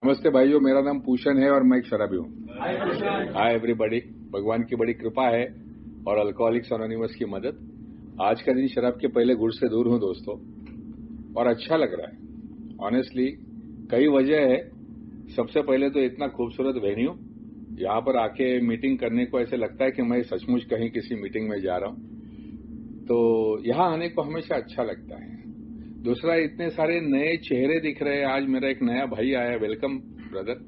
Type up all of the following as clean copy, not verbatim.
नमस्ते भाइयों, मेरा नाम पूषण है और मैं एक शराबी हूँ। Hi everybody. भगवान की बड़ी कृपा है और अल्कोहलिक्स एनोनिमस की मदद। आज का दिन शराब के पहले गुड़ से दूर हूं दोस्तों, और अच्छा लग रहा है ऑनेस्टली। कई वजह है। सबसे पहले तो इतना खूबसूरत वेन्यू, यहाँ पर आके मीटिंग करने को ऐसे लगता है कि मैं सचमुच कहीं किसी मीटिंग में जा रहा हूँ, तो यहाँ आने को हमेशा अच्छा लगता है। दूसरा, इतने सारे नए चेहरे दिख रहे हैं। आज मेरा एक नया भाई आया, वेलकम ब्रदर।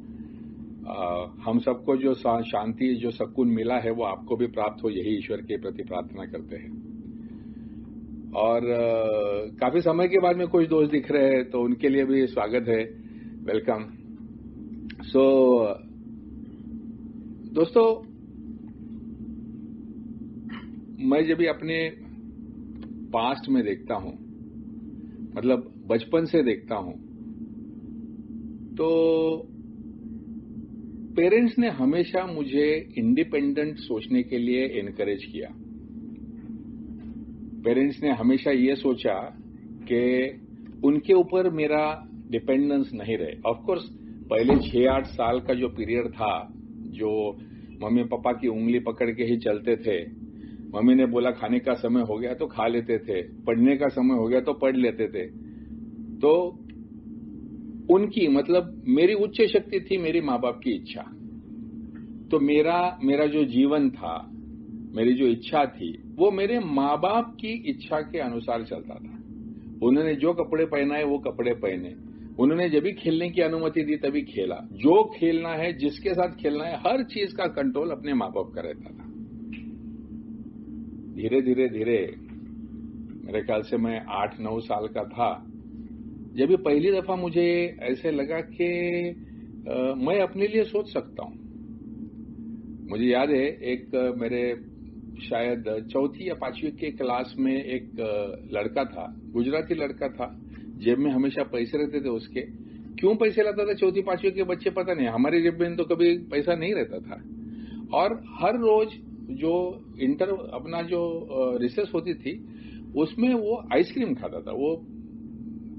हम सबको जो शांति, जो सुकून मिला है वो आपको भी प्राप्त हो, यही ईश्वर के प्रति प्रार्थना करते हैं। और काफी समय के बाद में कुछ दोस्त दिख रहे हैं, तो उनके लिए भी स्वागत है, वेलकम। सो दोस्तों, मैं जब भी अपने पास्ट में देखता हूं, मतलब बचपन से देखता हूं, तो पेरेंट्स ने हमेशा मुझे इंडिपेंडेंट सोचने के लिए एनकरेज किया। पेरेंट्स ने हमेशा ये सोचा कि उनके ऊपर मेरा डिपेंडेंस नहीं रहे। ऑफ कोर्स पहले 6-8 साल का जो पीरियड था, जो मम्मी पापा की उंगली पकड़ के ही चलते थे। मम्मी ने बोला खाने का समय हो गया तो खा लेते थे, पढ़ने का समय हो गया तो पढ़ लेते थे। तो उनकी, मतलब मेरी उच्च शक्ति थी मेरी माँ बाप की इच्छा। तो मेरा जो जीवन था, मेरी जो इच्छा थी, वो मेरे माँ बाप की इच्छा के अनुसार चलता था। उन्होंने जो कपड़े पहनाए वो कपड़े पहने, उन्होंने जब भी खेलने की अनुमति दी तभी खेला। जो खेलना है, जिसके साथ खेलना है, हर चीज का कंट्रोल अपने माँ बाप का रहता था। धीरे धीरे धीरे मेरे ख्याल से मैं 8-9 साल का था, जब भी पहली दफा मुझे ऐसे लगा कि मैं अपने लिए सोच सकता हूं। मुझे याद है, एक मेरे शायद 4th या 5वीं के क्लास में एक लड़का था, गुजराती लड़का था, जेब में हमेशा पैसे रहते थे उसके। क्यों पैसे लाता था 4th 5वीं के बच्चे पता नहीं, हमारे जेब में तो कभी पैसा नहीं रहता था। और हर रोज जो अपना जो रिसेस होती थी, उसमें वो आइसक्रीम खाता था। वो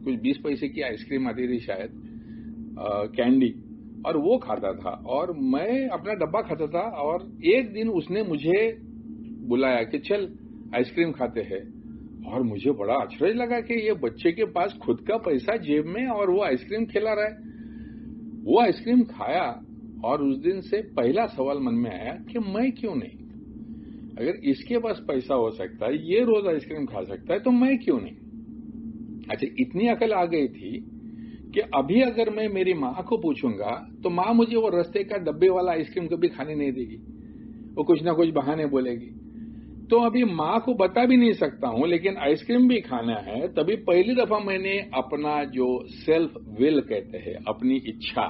कुछ 20 पैसे की आइसक्रीम आती थी शायद, कैंडी, और वो खाता था और मैं अपना डब्बा खाता था। और एक दिन उसने मुझे बुलाया कि चल आइसक्रीम खाते हैं, और मुझे बड़ा आश्चर्य लगा कि ये बच्चे के पास खुद का पैसा जेब में और वो आइसक्रीम खिला रहा है। वो आइसक्रीम खाया और उस दिन से पहला सवाल मन में आया कि मैं क्यों नहीं? अगर इसके पास पैसा हो सकता है, ये रोज आइसक्रीम खा सकता है, तो मैं क्यों नहीं? अच्छा, इतनी अकल आ गई थी कि अभी अगर मैं मेरी माँ को पूछूंगा तो माँ मुझे वो रास्ते का डब्बे वाला आइसक्रीम कभी खाने नहीं देगी, वो कुछ ना कुछ बहाने बोलेगी। तो अभी माँ को बता भी नहीं सकता हूं, लेकिन आइसक्रीम भी खाना है। तभी पहली दफा मैंने अपना जो सेल्फ विल कहते हैं, अपनी इच्छा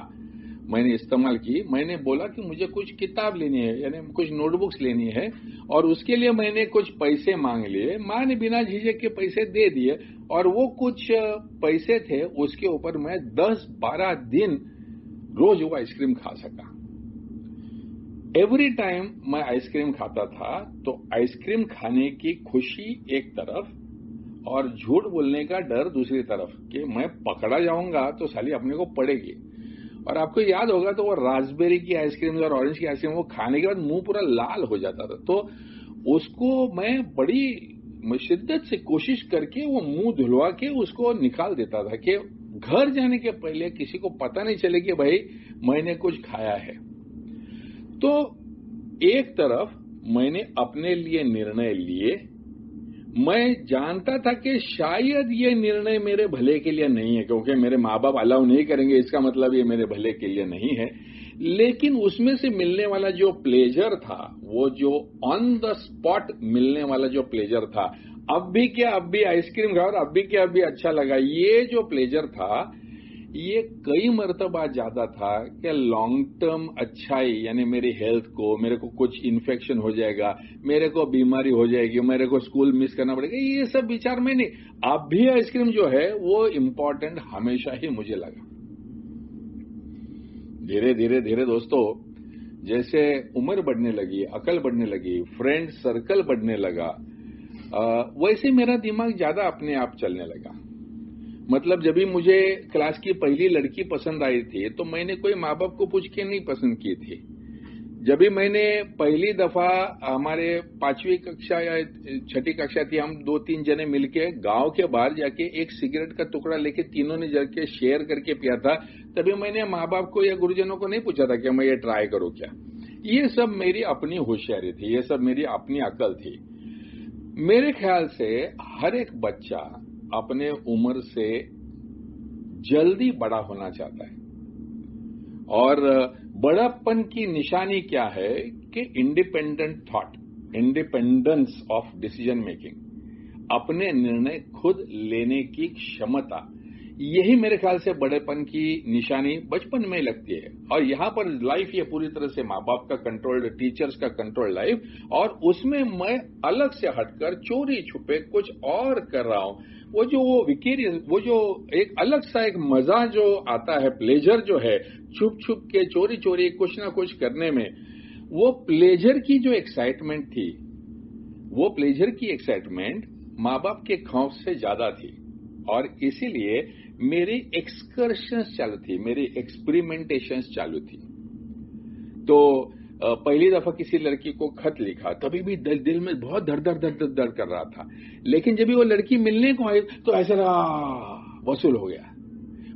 मैंने इस्तेमाल की। मैंने बोला कि मुझे कुछ किताब लेनी है, यानी कुछ नोटबुक्स लेनी है, और उसके लिए मैंने कुछ पैसे मांग लिए। माँ ने बिना झिझक के पैसे दे दिए, और वो कुछ पैसे थे, उसके ऊपर मैं 10-12 दिन रोज वो आइसक्रीम खा सका। एवरी टाइम मैं आइसक्रीम खाता था, तो आइसक्रीम खाने की खुशी एक तरफ और झूठ बोलने का डर दूसरी तरफ, कि मैं पकड़ा जाऊंगा तो साली अपने को पड़ेगी। और आपको याद होगा तो वो रास्पबेरी की आइसक्रीम और ऑरेंज की आइसक्रीम, वो खाने के बाद मुंह पूरा लाल हो जाता था। तो उसको मैं बड़ी शिद्दत से कोशिश करके वो मुंह धुलवा के उसको निकाल देता था, कि घर जाने के पहले किसी को पता नहीं चले कि भाई मैंने कुछ खाया है। तो एक तरफ मैंने अपने लिए निर्णय लिए। मैं जानता था कि शायद ये निर्णय मेरे भले के लिए नहीं है, क्योंकि मेरे माँ बाप अलाउ नहीं करेंगे, इसका मतलब ये मेरे भले के लिए नहीं है। लेकिन उसमें से मिलने वाला जो प्लेजर था, वो जो ऑन द स्पॉट मिलने वाला जो प्लेजर था, अब भी क्या अब भी आइसक्रीम खाओ और अब भी क्या अब भी अच्छा लगा, ये जो प्लेजर था, ये कई मर्तबा ज्यादा था कि लॉन्ग टर्म अच्छाई, यानी मेरी हेल्थ को, मेरे को कुछ इन्फेक्शन हो जाएगा, मेरे को बीमारी हो जाएगी, मेरे को स्कूल मिस करना पड़ेगा, ये सब विचार में नहीं। अब भी आइसक्रीम जो है वो इम्पोर्टेंट हमेशा ही मुझे लगा। धीरे धीरे धीरे दोस्तों, जैसे उम्र बढ़ने लगी, अकल बढ़ने लगी, फ्रेंड सर्कल बढ़ने लगा, वैसे मेरा दिमाग ज्यादा अपने आप चलने लगा। मतलब जब भी मुझे क्लास की पहली लड़की पसंद आई थी तो मैंने कोई माँ बाप को पूछ के नहीं पसंद की थी। जब भी मैंने पहली दफा, हमारे 5वीं कक्षा या 6ठी कक्षा थी, हम 2-3 जने मिलके गांव के बाहर जाके एक सिगरेट का टुकड़ा लेके तीनों ने जाके शेयर करके पिया था, तभी मैंने माँ बाप को या गुरुजनों को नहीं पूछा था कि मैं ये ट्राई करूं क्या। ये सब मेरी अपनी होशियारी थी, ये सब मेरी अपनी अकल थी। मेरे ख्याल से हर एक बच्चा अपने उम्र से जल्दी बड़ा होना चाहता है, और बड़प्पन की निशानी क्या है कि independent thought, independence of decision making, अपने निर्णय खुद लेने की क्षमता, यही मेरे ख्याल से बड़ेपन की निशानी बचपन में लगती है। और यहां पर लाइफ ये पूरी तरह से माँ बाप का कंट्रोल्ड, टीचर्स का कंट्रोल लाइफ, और उसमें मैं अलग से हटकर चोरी छुपे कुछ और कर रहा हूं। वो जो एक अलग सा एक मजा जो आता है, प्लेजर जो है छुप छुप के चोरी चोरी कुछ ना कुछ करने में, वो प्लेजर की जो एक्साइटमेंट थी, वो प्लेजर की एक्साइटमेंट माँ बाप के खौफ से ज्यादा थी। और इसीलिए मेरी एक्सकर्शंस चालू थी, मेरी एक्सपेरिमेंटेशंस चालू थी। तो पहली दफा किसी लड़की को खत लिखा, तभी भी दिल में बहुत दर्द कर रहा था। लेकिन जब भी वो लड़की मिलने को आई तो ऐसा लगा वसूल हो गया।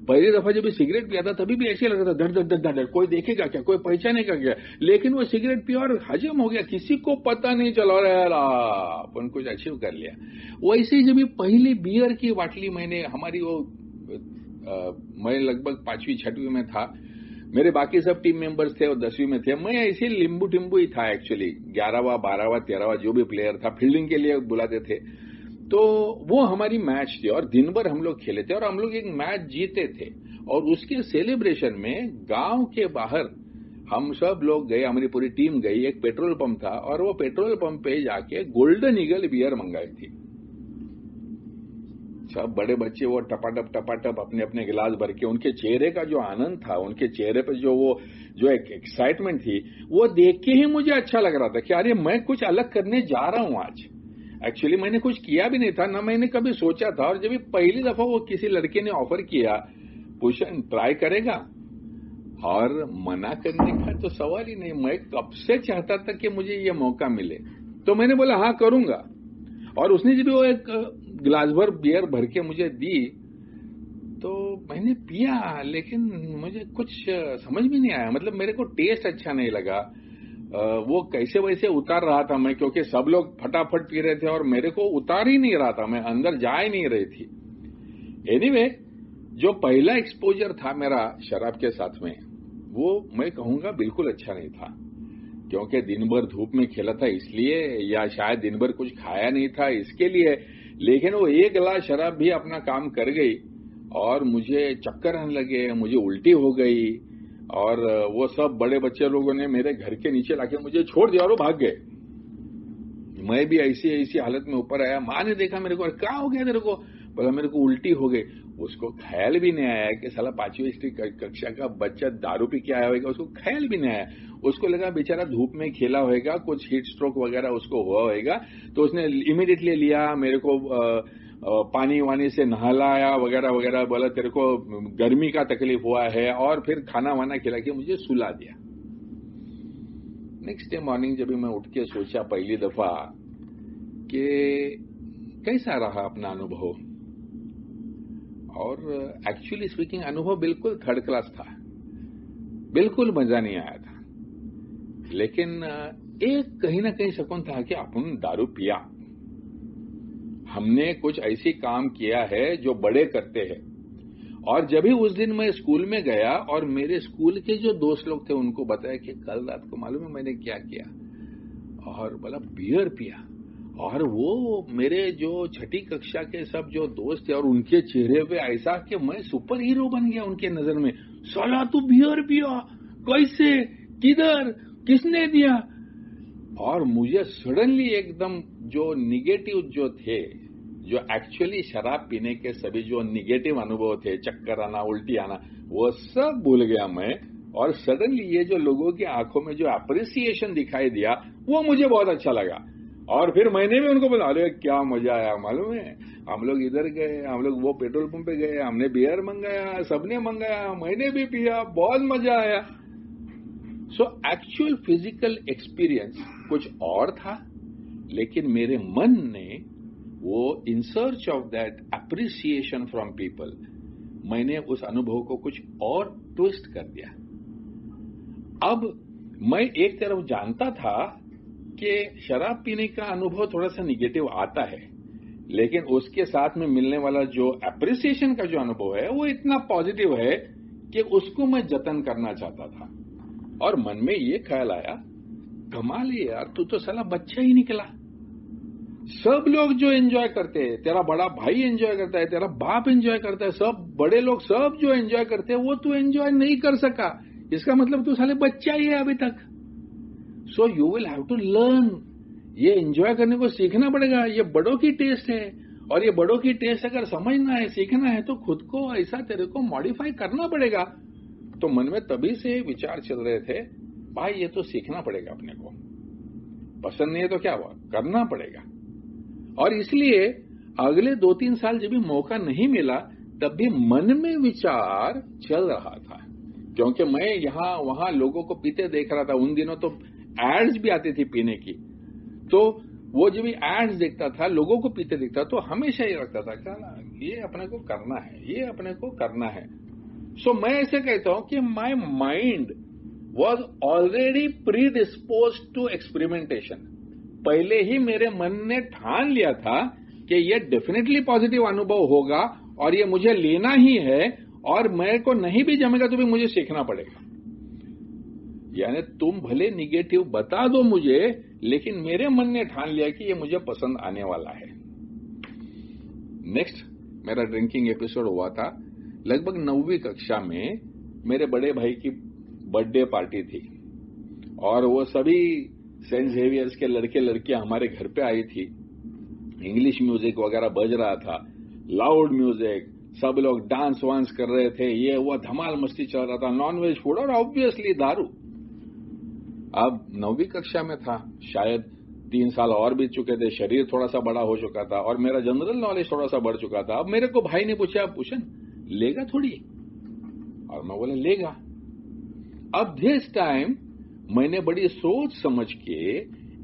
पहली दफा जब भी सिगरेट पिया था तभी भी ऐसे लग रहा था दर्द, कोई देखेगा क्या, कोई पहचानेगा क्या। लेकिन वो सिगरेट पिया और हजम हो गया, किसी को पता नहीं चला रहा, अपन कुछ अचीव कर लिया। वैसे ही जब भी पहली बियर की बाटली मैंने, हमारी वो मैं लगभग 5वीं 6वीं में था, मेरे बाकी सब टीम मेंबर्स थे और 10वीं में थे, मैं ऐसे लिंबू टिम्बू ही था एक्चुअली। 11वां 12वां 13वां जो भी प्लेयर था, फील्डिंग के लिए बुलाते थे। तो वो हमारी मैच थी और दिन भर हम लोग खेले थे और हम लोग एक मैच जीते थे। और उसके सेलिब्रेशन में गांव के बाहर हम सब लोग गए, हमारी पूरी टीम गई, एक पेट्रोल पंप था और वो पेट्रोल पंप पे जाके गोल्डन ईगल बियर मंगाई थी। सब बड़े बच्चे वो टपाटप अपने अपने गिलास भर के, उनके चेहरे का जो आनंद था, उनके चेहरे पर जो एक एक्साइटमेंट थी, वो देख के ही मुझे अच्छा लग रहा था कि अरे मैं कुछ अलग करने जा रहा हूं आज। एक्चुअली मैंने कुछ किया भी नहीं था, ना मैंने कभी सोचा था। और जब भी पहली दफा वो किसी लड़के ने ऑफर किया, पूछा ट्राई करेगा, और मना करने का तो सवाल ही नहीं। मैं कब से चाहता था कि मुझे ये मौका मिले, तो मैंने बोला हाँ करूंगा। और उसने जब वो एक गिलास भर बियर भर के मुझे दी तो मैंने पिया, लेकिन मुझे कुछ समझ में नहीं आया, मतलब मेरे को टेस्ट अच्छा नहीं लगा। वो कैसे वैसे उतार रहा था मैं, क्योंकि सब लोग फटाफट पी रहे थे और मेरे को उतार ही नहीं रहा था, मैं अंदर जा ही नहीं रही थी। एनीवे, जो पहला एक्सपोजर था मेरा शराब के साथ में, वो मैं कहूंगा बिल्कुल अच्छा नहीं था, क्योंकि दिन भर धूप में खेला था इसलिए, या शायद दिन भर कुछ खाया नहीं था इसके लिए। लेकिन वो एक गिलास शराब भी अपना काम कर गई और मुझे चक्कर आने लगे, मुझे उल्टी हो गई। और वो सब बड़े बच्चे लोगों ने मेरे घर के नीचे लाके मुझे छोड़ दिया और वो भाग गए। मैं भी ऐसी हालत में ऊपर आया, माँ ने देखा मेरे को, क्या हो गया तेरे को, बोला मेरे को उल्टी हो गई। उसको ख्याल भी नहीं आया कि साला 5वीं कक्षा का बच्चा दारू पी के आया होगा, उसको ख्याल भी नहीं आया। उसको लगा बेचारा धूप में खेला होगा, कुछ हीट स्ट्रोक वगैरह उसको हुआ होगा, तो उसने इमीडिएटली लिया, मेरे को पानी वानी से नहलाया वगैरह वगैरह, बोला तेरे को गर्मी का तकलीफ हुआ है, और फिर खाना वाना खिला के मुझे सुला दिया। नेक्स्ट डे मॉर्निंग जब मैं उठ के सोचा पहली दफा कि कैसा रहा अपना अनुभव, और एक्चुअली स्पीकिंग अनुभव बिल्कुल थर्ड क्लास था, बिल्कुल मजा नहीं आया था। लेकिन एक कहीं ना कहीं सुकून था कि अपन दारू पिया, हमने कुछ ऐसी काम किया है जो बड़े करते हैं। और जब भी उस दिन मैं स्कूल में गया और मेरे स्कूल के जो दोस्त लोग थे उनको बताया कि कल रात को मालूम है मैंने क्या किया, और बोला बियर पिया। और वो मेरे जो 6ठी कक्षा के सब जो दोस्त थे, और उनके चेहरे पे ऐसा कि मैं सुपर हीरो बन गया उनके नजर में। साला तू बियर पिया, कैसे, किधर, किसने दिया? और मुझे सडनली एकदम जो निगेटिव जो थे, जो एक्चुअली शराब पीने के सभी जो निगेटिव अनुभव थे, चक्कर आना, उल्टी आना, वो सब भूल गया मैं। और सडनली ये जो लोगों की आंखों में जो अप्रिसिएशन दिखाई दिया, वो मुझे बहुत अच्छा लगा। और फिर मैंने भी उनको बोला, अरे क्या मजा आया मालूम है, हम लोग इधर गए, हम लोग वो पेट्रोल पंप पे गए, हमने बियर मंगाया, सबने मंगाया, मैंने भी पिया, बहुत मजा आया। सो एक्चुअल फिजिकल एक्सपीरियंस कुछ और था, लेकिन मेरे मन ने वो in search of that appreciation from people, मैंने उस अनुभव को कुछ और ट्विस्ट कर दिया। अब मैं एक तरफ जानता था कि शराब पीने का अनुभव थोड़ा सा निगेटिव आता है, लेकिन उसके साथ में मिलने वाला जो अप्रिसिएशन का जो अनुभव है वो इतना पॉजिटिव है कि उसको मैं जतन करना चाहता था। और मन में ये ख्याल आया, कमाल है यार, तू तो साला बच्चा ही निकला। सब लोग जो एंजॉय करते हैं, तेरा बड़ा भाई एंजॉय करता है, तेरा बाप एंजॉय करता है, सब बड़े लोग सब जो एंजॉय करते हैं वो तू एंजॉय नहीं कर सका, इसका मतलब तू साले बच्चा ही है अभी तक। So you will have to learn, ये एंजॉय करने को सीखना पड़ेगा। ये बड़ों की टेस्ट है, और ये बड़ों की टेस्ट अगर समझना है, सीखना है, तो खुद को ऐसा तेरे को मॉडिफाई करना पड़ेगा। तो मन में तभी से विचार चल रहे थे, भाई ये तो सीखना पड़ेगा अपने को, पसंद नहीं है तो क्या हुआ, करना पड़ेगा। और इसलिए अगले 2-3 साल जब भी मौका नहीं मिला, तब भी मन में विचार चल रहा था, क्योंकि मैं यहां वहां लोगों को पीते देख रहा था। उन दिनों तो एड्स भी आती थी पीने की, तो वो जब भी एड्स देखता था, लोगों को पीते देखता, तो हमेशा ये लगता था कि ये अपने को करना है, ये अपने को करना है। सो मैं ऐसे कहता हूं कि my mind was already predispose to experimentation. पहले ही मेरे मन ने ठान लिया था कि ये डेफिनेटली पॉजिटिव अनुभव होगा, और ये मुझे लेना ही है, और मेरे को नहीं भी जमेगा तो भी मुझे सीखना पड़ेगा। यानी तुम भले निगेटिव बता दो मुझे, लेकिन मेरे मन ने ठान लिया कि ये मुझे पसंद आने वाला है। नेक्स्ट मेरा ड्रिंकिंग एपिसोड हुआ था लगभग 9वीं कक्षा में। मेरे बड़े भाई की बर्थडे पार्टी थी, और वो सभी सेंट जेवियर्स के लड़के लड़कियां हमारे घर पे आई थी। इंग्लिश म्यूजिक वगैरह बज रहा था, लाउड म्यूजिक, सब लोग डांस वांस कर रहे थे, ये वो धमाल मस्ती चल रहा था, नॉनवेज फूड और ऑब्वियसली दारू। अब 9वीं कक्षा में था, शायद 3 साल और बीत चुके थे, शरीर थोड़ा सा बड़ा हो चुका था, और मेरा जनरल नॉलेज थोड़ा सा बढ़ चुका था। अब मेरे को भाई ने पूछा, पूछन लेगा थोड़ी, और मैं बोला लेगा। अब दिस टाइम मैंने बड़ी सोच समझ के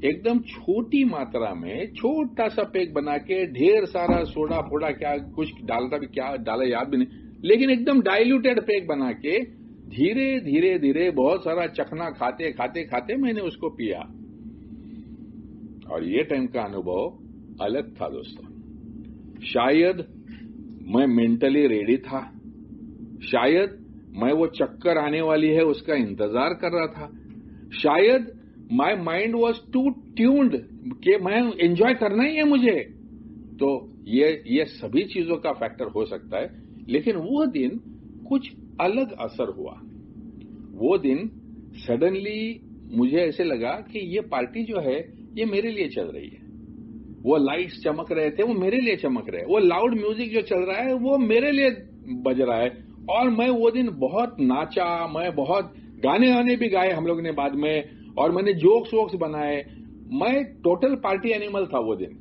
एकदम छोटी मात्रा में छोटा सा पैक बना के, ढेर सारा सोडा फोड़ा, क्या कुछ डालता भी, क्या डाला याद भी नहीं, लेकिन एकदम डाइल्यूटेड पैक बना के धीरे धीरे धीरे बहुत सारा चखना खाते खाते खाते मैंने उसको पिया। और ये टाइम का अनुभव अलग था दोस्तों। शायद मैं मेंटली रेडी था, शायद मैं वो चक्कर आने वाली है उसका इंतजार कर रहा था, शायद my mind was too tuned कि मैं एंजॉय करना ही है मुझे। तो ये सभी चीजों का फैक्टर हो सकता है, लेकिन वो दिन कुछ अलग असर हुआ। वो दिन सडनली मुझे ऐसे लगा कि ये पार्टी जो है ये मेरे लिए चल रही है। वो लाइट्स चमक रहे थे, वो मेरे लिए चमक रहे हैं, वो लाउड म्यूजिक जो चल रहा है वो मेरे लिए बज रहा है। और मैं वो दिन बहुत नाचा, मैं बहुत गाने भी गाए हम लोग ने बाद में, और मैंने जोक्स वोक्स बनाए। मैं टोटल पार्टी एनिमल था वो दिन।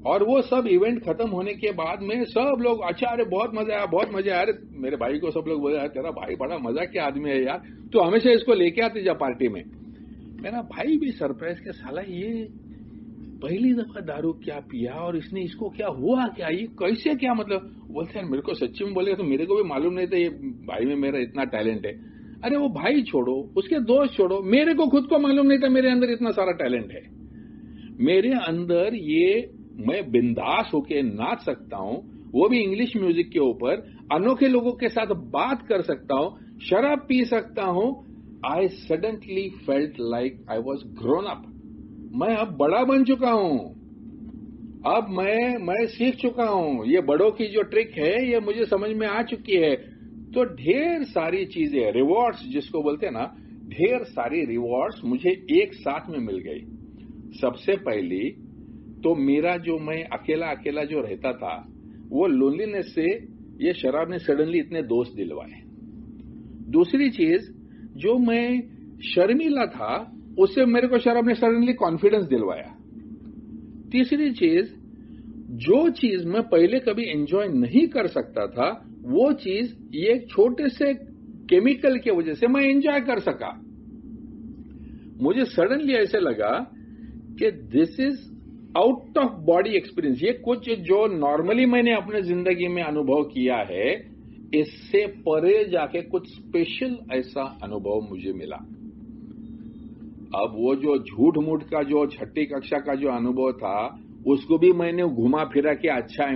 और वो सब इवेंट खत्म होने के बाद में सब लोग, अच्छा अरे बहुत मजा आया, बहुत मजा आया। अरे मेरे भाई को सब लोग बोले, तेरा भाई बड़ा मजा के आदमी है यार, तो हमेशा इसको लेके आते जा पार्टी में। मेरा भाई भी सरप्राइज के, साला ये पहली दफा दारू क्या पिया, और इसने इसको क्या हुआ, क्या ये कैसे, क्या मतलब। बोलते हैं मेरे को सच्ची में बोलेगा तो मेरे को भी मालूम नहीं था ये भाई में मेरा इतना टैलेंट है। अरे वो भाई छोड़ो, उसके दोस्त छोड़ो, मेरे को खुद को मालूम नहीं था मेरे अंदर इतना सारा टैलेंट है। मेरे अंदर ये, मैं बिंदास होके नाच सकता हूं, वो भी इंग्लिश म्यूजिक के ऊपर, अनोखे लोगों के साथ बात कर सकता हूं, शराब पी सकता हूं। I suddenly felt like I was grown up. मैं अब बड़ा बन चुका हूं, अब मैं सीख चुका हूं। ये बड़ों की जो ट्रिक है ये मुझे समझ में आ चुकी है। तो ढेर सारी चीजें, रिवॉर्ड्स जिसको बोलते हैं ना, ढेर सारी रिवॉर्ड्स मुझे एक साथ में मिल गई। सबसे पहली तो मेरा जो, मैं अकेला अकेला जो रहता था, वो लोनलीनेस से ये शराब ने सडनली इतने दोस्त दिलवाए। दूसरी चीज, जो मैं शर्मीला था, उससे मेरे को शराब ने सडनली कॉन्फिडेंस दिलवाया। तीसरी चीज, जो चीज मैं पहले कभी एंजॉय नहीं कर सकता था, वो चीज ये छोटे से केमिकल की वजह से मैं एंजॉय कर सका। मुझे सडनली ऐसे लगा कि this is out of body experience. ये कुछ जो नॉर्मली मैंने अपने जिंदगी में अनुभव किया है, इससे परे जाके कुछ स्पेशल ऐसा अनुभव मुझे मिला। अब वो जो झूठ मूठ का जो छठी कक्षा का जो अनुभव था, उसको भी मैंने घुमा फिरा के अच्छा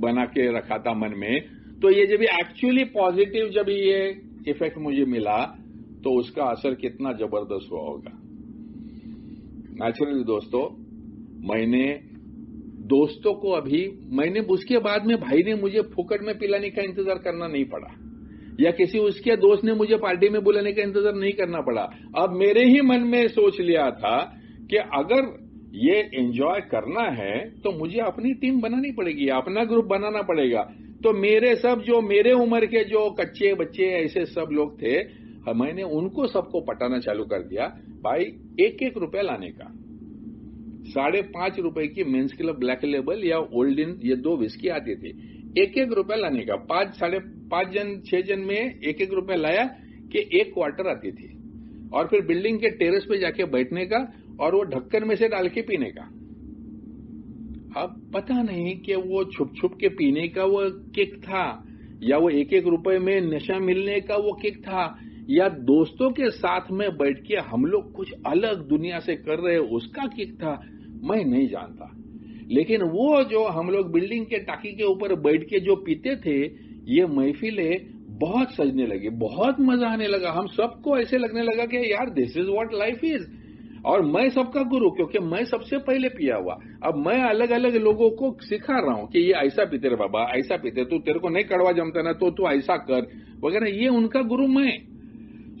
बना के रखा था मन में। तो ये जब एक्चुअली पॉजिटिव जब ये इफेक्ट मुझे मिला, तो उसका असर कितना जबरदस्त हुआ होगा। नेचुरली दोस्तों, मैंने दोस्तों को मैंने उसके बाद में भाई ने मुझे फुकट में पिलाने का इंतजार करना नहीं पड़ा, या किसी उसके दोस्त ने मुझे पार्टी में बुलाने का इंतजार नहीं करना पड़ा। अब मेरे ही मन में सोच लिया था कि अगर ये एंजॉय करना है तो मुझे अपनी टीम बनानी पड़ेगी, अपना ग्रुप बनाना पड़ेगा। तो मेरे उम्र के जो कच्चे बच्चे ऐसे सब लोग थे, मैंने उनको सबको पटाना चालू कर दिया। भाई 1-1 रुपया लाने का, 5.5 रुपए की मेंस क्लब ब्लैक लेबल या ओल्ड इन, ये 2 विस्की आती थी, 1-1 रुपया लाने का। 5-6 जन में 1-1 रुपया लाया कि 1 क्वार्टर आती थी। और फिर बिल्डिंग के टेरेस पे जाके बैठने का और वो ढक्कन में से डाल के पीने का। अब पता नहीं कि वो छुप छुप के पीने का वो किक था, या वो 1-1 रुपए में नशा मिलने का वो किक था, या दोस्तों के साथ में बैठ के हम लोग कुछ अलग दुनिया से कर रहे उसका किक था, मैं नहीं जानता। लेकिन वो जो हम लोग बिल्डिंग के टाकी के ऊपर बैठ के जो पीते थे, ये महफिलें बहुत सजने लगी, बहुत मजा आने लगा। हम सबको ऐसे लगने लगा कि यार this is what life is. और मैं सबका गुरु, क्योंकि मैं सबसे पहले पिया हुआ। अब मैं अलग अलग लोगों को सिखा रहा हूं कि ये ऐसा पीते रे बाबा, ऐसा पीते, तू तेरे को नहीं कड़वा जमता ना तो तू ऐसा कर वगैरह, ये उनका गुरु मैं।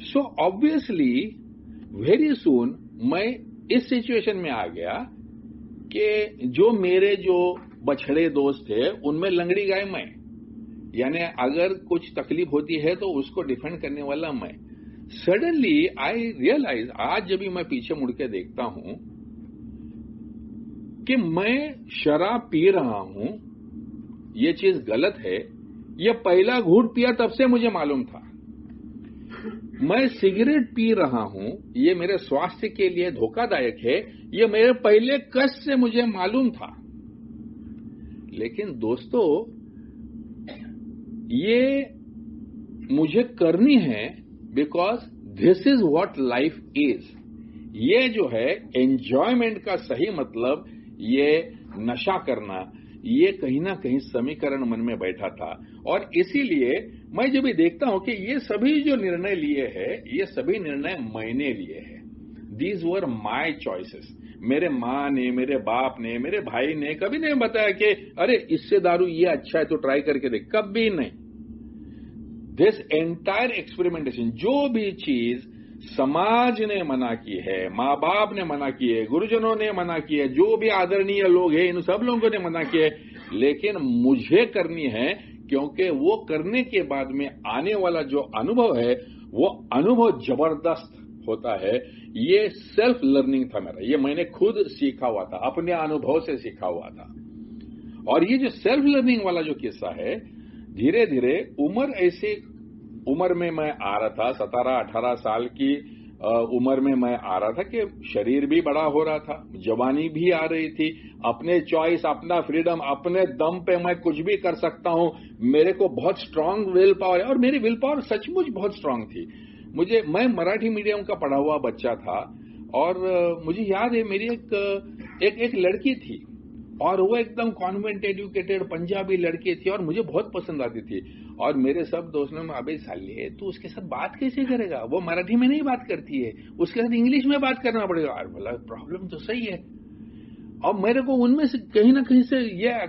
सो ऑब्वियसली वेरी सून मैं इस सिचुएशन में आ गया कि जो मेरे जो बछड़े दोस्त थे उनमें लंगड़ी गाय मैं, यानी अगर कुछ तकलीफ होती है तो उसको डिफेंड करने वाला मैं। सडनली आई रियलाइज, आज जब भी मैं पीछे मुड़ के देखता हूं कि मैं शराब पी रहा हूं, ये चीज गलत है। ये पहला घूंट पिया तब से मुझे मालूम था। मैं सिगरेट पी रहा हूं, ये मेरे स्वास्थ्य के लिए धोखादायक है, ये मेरे पहले कष्ट से मुझे मालूम था। लेकिन दोस्तों, ये मुझे करनी है because this is what life is. ये जो है एंजॉयमेंट का सही मतलब, ये नशा करना, ये कहीं ना कहीं समीकरण मन में बैठा था। और इसीलिए मैं जब भी देखता हूं कि ये सभी जो निर्णय लिए हैं, ये सभी निर्णय मैंने लिए हैं। These were my choices. मेरे माँ ने, मेरे बाप ने, मेरे भाई ने कभी नहीं बताया कि अरे इससे दारू ये अच्छा है तो ट्राई करके देख, कभी नहीं। दिस एंटायर एक्सपेरिमेंटेशन, जो भी चीज समाज ने मना की है, माँ बाप ने मना की है, गुरुजनों ने मना की है, जो भी आदरणीय लोग हैं इन सब लोगों ने मना किया है, लेकिन मुझे करनी है, क्योंकि वो करने के बाद में आने वाला जो अनुभव है वो अनुभव जबरदस्त होता है। ये सेल्फ लर्निंग था मेरा, ये मैंने खुद सीखा हुआ था, अपने अनुभव से सीखा हुआ था। और ये जो सेल्फ लर्निंग वाला जो किस्सा है, धीरे धीरे उम्र में मैं आ रहा था, 17-18 साल की उम्र में मैं आ रहा था कि शरीर भी बड़ा हो रहा था, जवानी भी आ रही थी, अपने चॉइस, अपना फ्रीडम, अपने दम पे मैं कुछ भी कर सकता हूं। मेरे को बहुत स्ट्रांग विल पावर है, और मेरी विल पावर सचमुच बहुत स्ट्रांग थी। मैं मराठी मीडियम का पढ़ा हुआ बच्चा था, और मुझे याद है मेरी एक लड़की थी, और वो एकदम कॉन्वेंट एजुकेटेड पंजाबी लड़की थी, और मुझे बहुत पसंद आती थी। और मेरे सब दोस्तों में, अबे साले तू उसके साथ बात कैसे करेगा, वो मराठी में नहीं बात करती है, उसके साथ इंग्लिश में बात करना पड़ेगा। और बोला प्रॉब्लम तो सही है। और मेरे को उनमें से कहीं ना कहीं से यह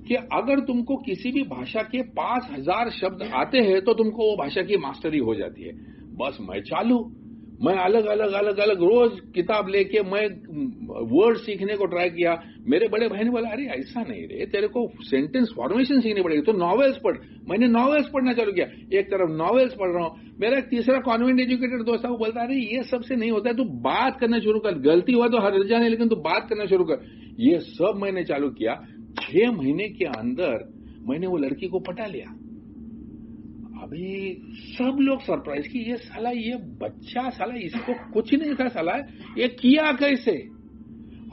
कि अगर तुमको किसी भी भाषा के 5000 शब्द आते हैं तो तुमको वो भाषा की मास्टरी हो जाती है। बस मैं चालू, मैं अलग अलग रोज किताब लेके मैं वर्ड सीखने को ट्राई किया। मेरे बड़े भाई ने बोला, अरे ऐसा नहीं रे, तेरे को सेंटेंस फॉर्मेशन सीखनी पड़ेगी, तो नॉवेल्स पढ़। मैंने नॉवेल्स पढ़ना चालू किया, एक तरफ नॉवेल्स पढ़ रहा हूं। मेरा एक तीसरा कॉन्वेंट एजुकेटेड दोस्त था, वो बोलता, अरे ये सबसे नहीं होता है, तू बात करना शुरू कर, गलती हुआ तो हर जाने, लेकिन तू बात करना शुरू कर। ये सब मैंने चालू किया। 6 महीने के अंदर मैंने वो लड़की को पटा लिया। अभी सब लोग सरप्राइज कि ये साला, ये बच्चा साला, इसको कुछ नहीं था साला, ये किया कैसे।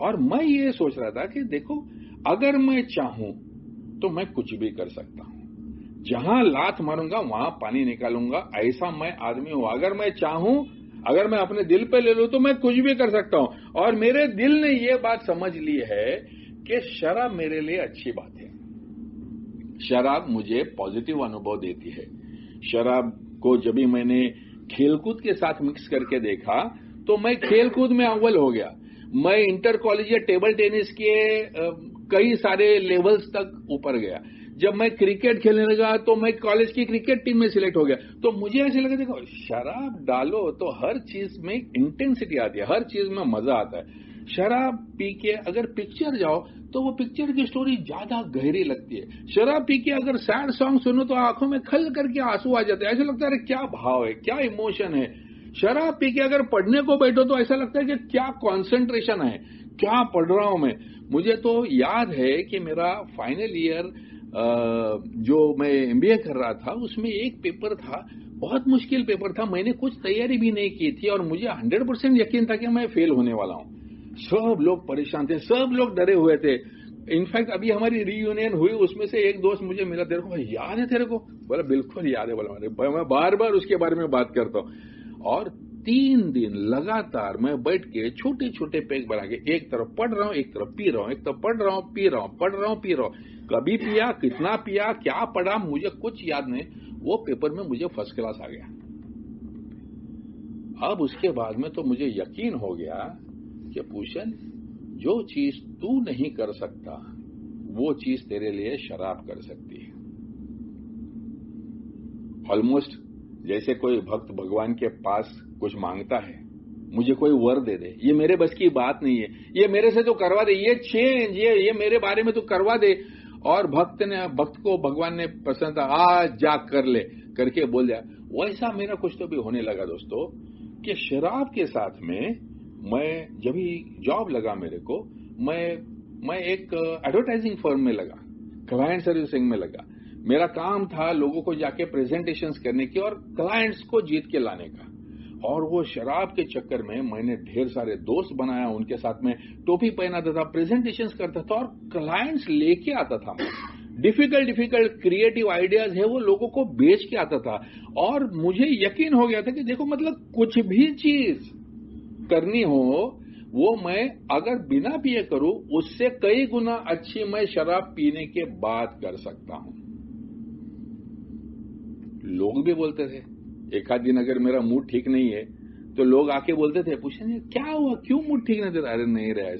और मैं ये सोच रहा था कि देखो, अगर मैं चाहूं तो मैं कुछ भी कर सकता हूं, जहां लात मारूंगा वहां पानी निकालूंगा, ऐसा मैं आदमी हूं। अगर मैं चाहूं, अगर मैं अपने दिल पे ले लूं तो मैं कुछ भी कर सकता हूं। और मेरे दिल ने ये बात समझ ली है कि शराब मेरे लिए अच्छी बात है। शराब मुझे पॉजिटिव अनुभव देती है। शराब को जब भी मैंने खेलकूद के साथ मिक्स करके देखा तो मैं खेलकूद में अव्वल हो गया। मैं इंटर कॉलेज या टेबल टेनिस के कई सारे लेवल्स तक ऊपर गया। जब मैं क्रिकेट खेलने लगा तो मैं कॉलेज की क्रिकेट टीम में सिलेक्ट हो गया। तो मुझे ऐसे लगा, देखो शराब डालो तो हर चीज में इंटेंसिटी आती है, हर चीज में मजा आता है। शराब पी के अगर पिक्चर जाओ तो वो पिक्चर की स्टोरी ज्यादा गहरी लगती है। शराब पी के अगर सैड सॉन्ग सुनो तो आंखों में खल करके आंसू आ जाते हैं, ऐसा लगता है क्या भाव है, क्या इमोशन है। शराब पी के अगर पढ़ने को बैठो तो ऐसा लगता है कि क्या कॉन्सेंट्रेशन है, क्या पढ़ रहा हूं मैं। मुझे तो याद है कि मेरा फाइनल ईयर जो मैं एमबीए कर रहा था, उसमें एक पेपर था, बहुत मुश्किल पेपर था, मैंने कुछ तैयारी भी नहीं की थी और मुझे 100% यकीन था कि मैं फेल होने वाला हूं। सब लोग परेशान थे, सब लोग डरे हुए थे। इनफैक्ट अभी हमारी रीयूनियन हुई, उसमें से एक दोस्त मुझे मिला, तेरे को याद है तेरे को? बोला बिल्कुल याद है। बोला मैं बार बार उसके बारे में बात करता हूं। और 3 दिन लगातार मैं बैठ के छोटे छोटे पैक बना के एक तरफ पढ़ रहा हूं, एक तरफ पी रहा हूं, एक तरफ पढ़ रहा हूं, पी रहा हूं, पढ़ रहा हूं, पी रहा हूं। कभी पिया, कितना पिया, क्या पढ़ा, मुझे कुछ याद नहीं। वो पेपर में मुझे फर्स्ट क्लास आ गया। अब उसके बाद में तो मुझे यकीन हो गया कि पूषण, जो चीज तू नहीं कर सकता वो चीज तेरे लिए शराब कर सकती है। ऑलमोस्ट जैसे कोई भक्त भगवान के पास कुछ मांगता है, मुझे कोई वर दे दे, ये मेरे बस की बात नहीं है, ये मेरे से तो करवा दे, ये चेंज, ये मेरे बारे में तो करवा दे। और भक्त को भगवान ने पसंद था, आज जा कर ले करके बोल दिया। वैसा मेरा कुछ तो भी होने लगा दोस्तों, कि शराब के साथ में मैं जब ही जॉब लगा मेरे को, मैं एक एडवर्टाइजिंग फर्म में लगा, क्लाइंट सर्विसिंग में लगा। मेरा काम था लोगों को जाके प्रेजेंटेशंस करने की और क्लाइंट्स को जीत के लाने का। और वो शराब के चक्कर में मैंने ढेर सारे दोस्त बनाया, उनके साथ में टोपी पहनाता था, प्रेजेंटेशंस करता था और क्लाइंट्स लेके आता था। डिफिकल्ट क्रिएटिव आइडियाज है वो लोगों को बेच के आता था। और मुझे यकीन हो गया था कि देखो, मतलब कुछ भी चीज करनी हो वो मैं अगर बिना पिए करूं, उससे कई गुना अच्छी मैं शराब पीने के बाद कर सकता हूं। लोग भी बोलते थे, एक आध दिन अगर मेरा मूड ठीक नहीं है तो लोग आके बोलते थे, पूछेंगे क्या हुआ, क्यों मूड ठीक नहीं था? अरे नहीं रहा,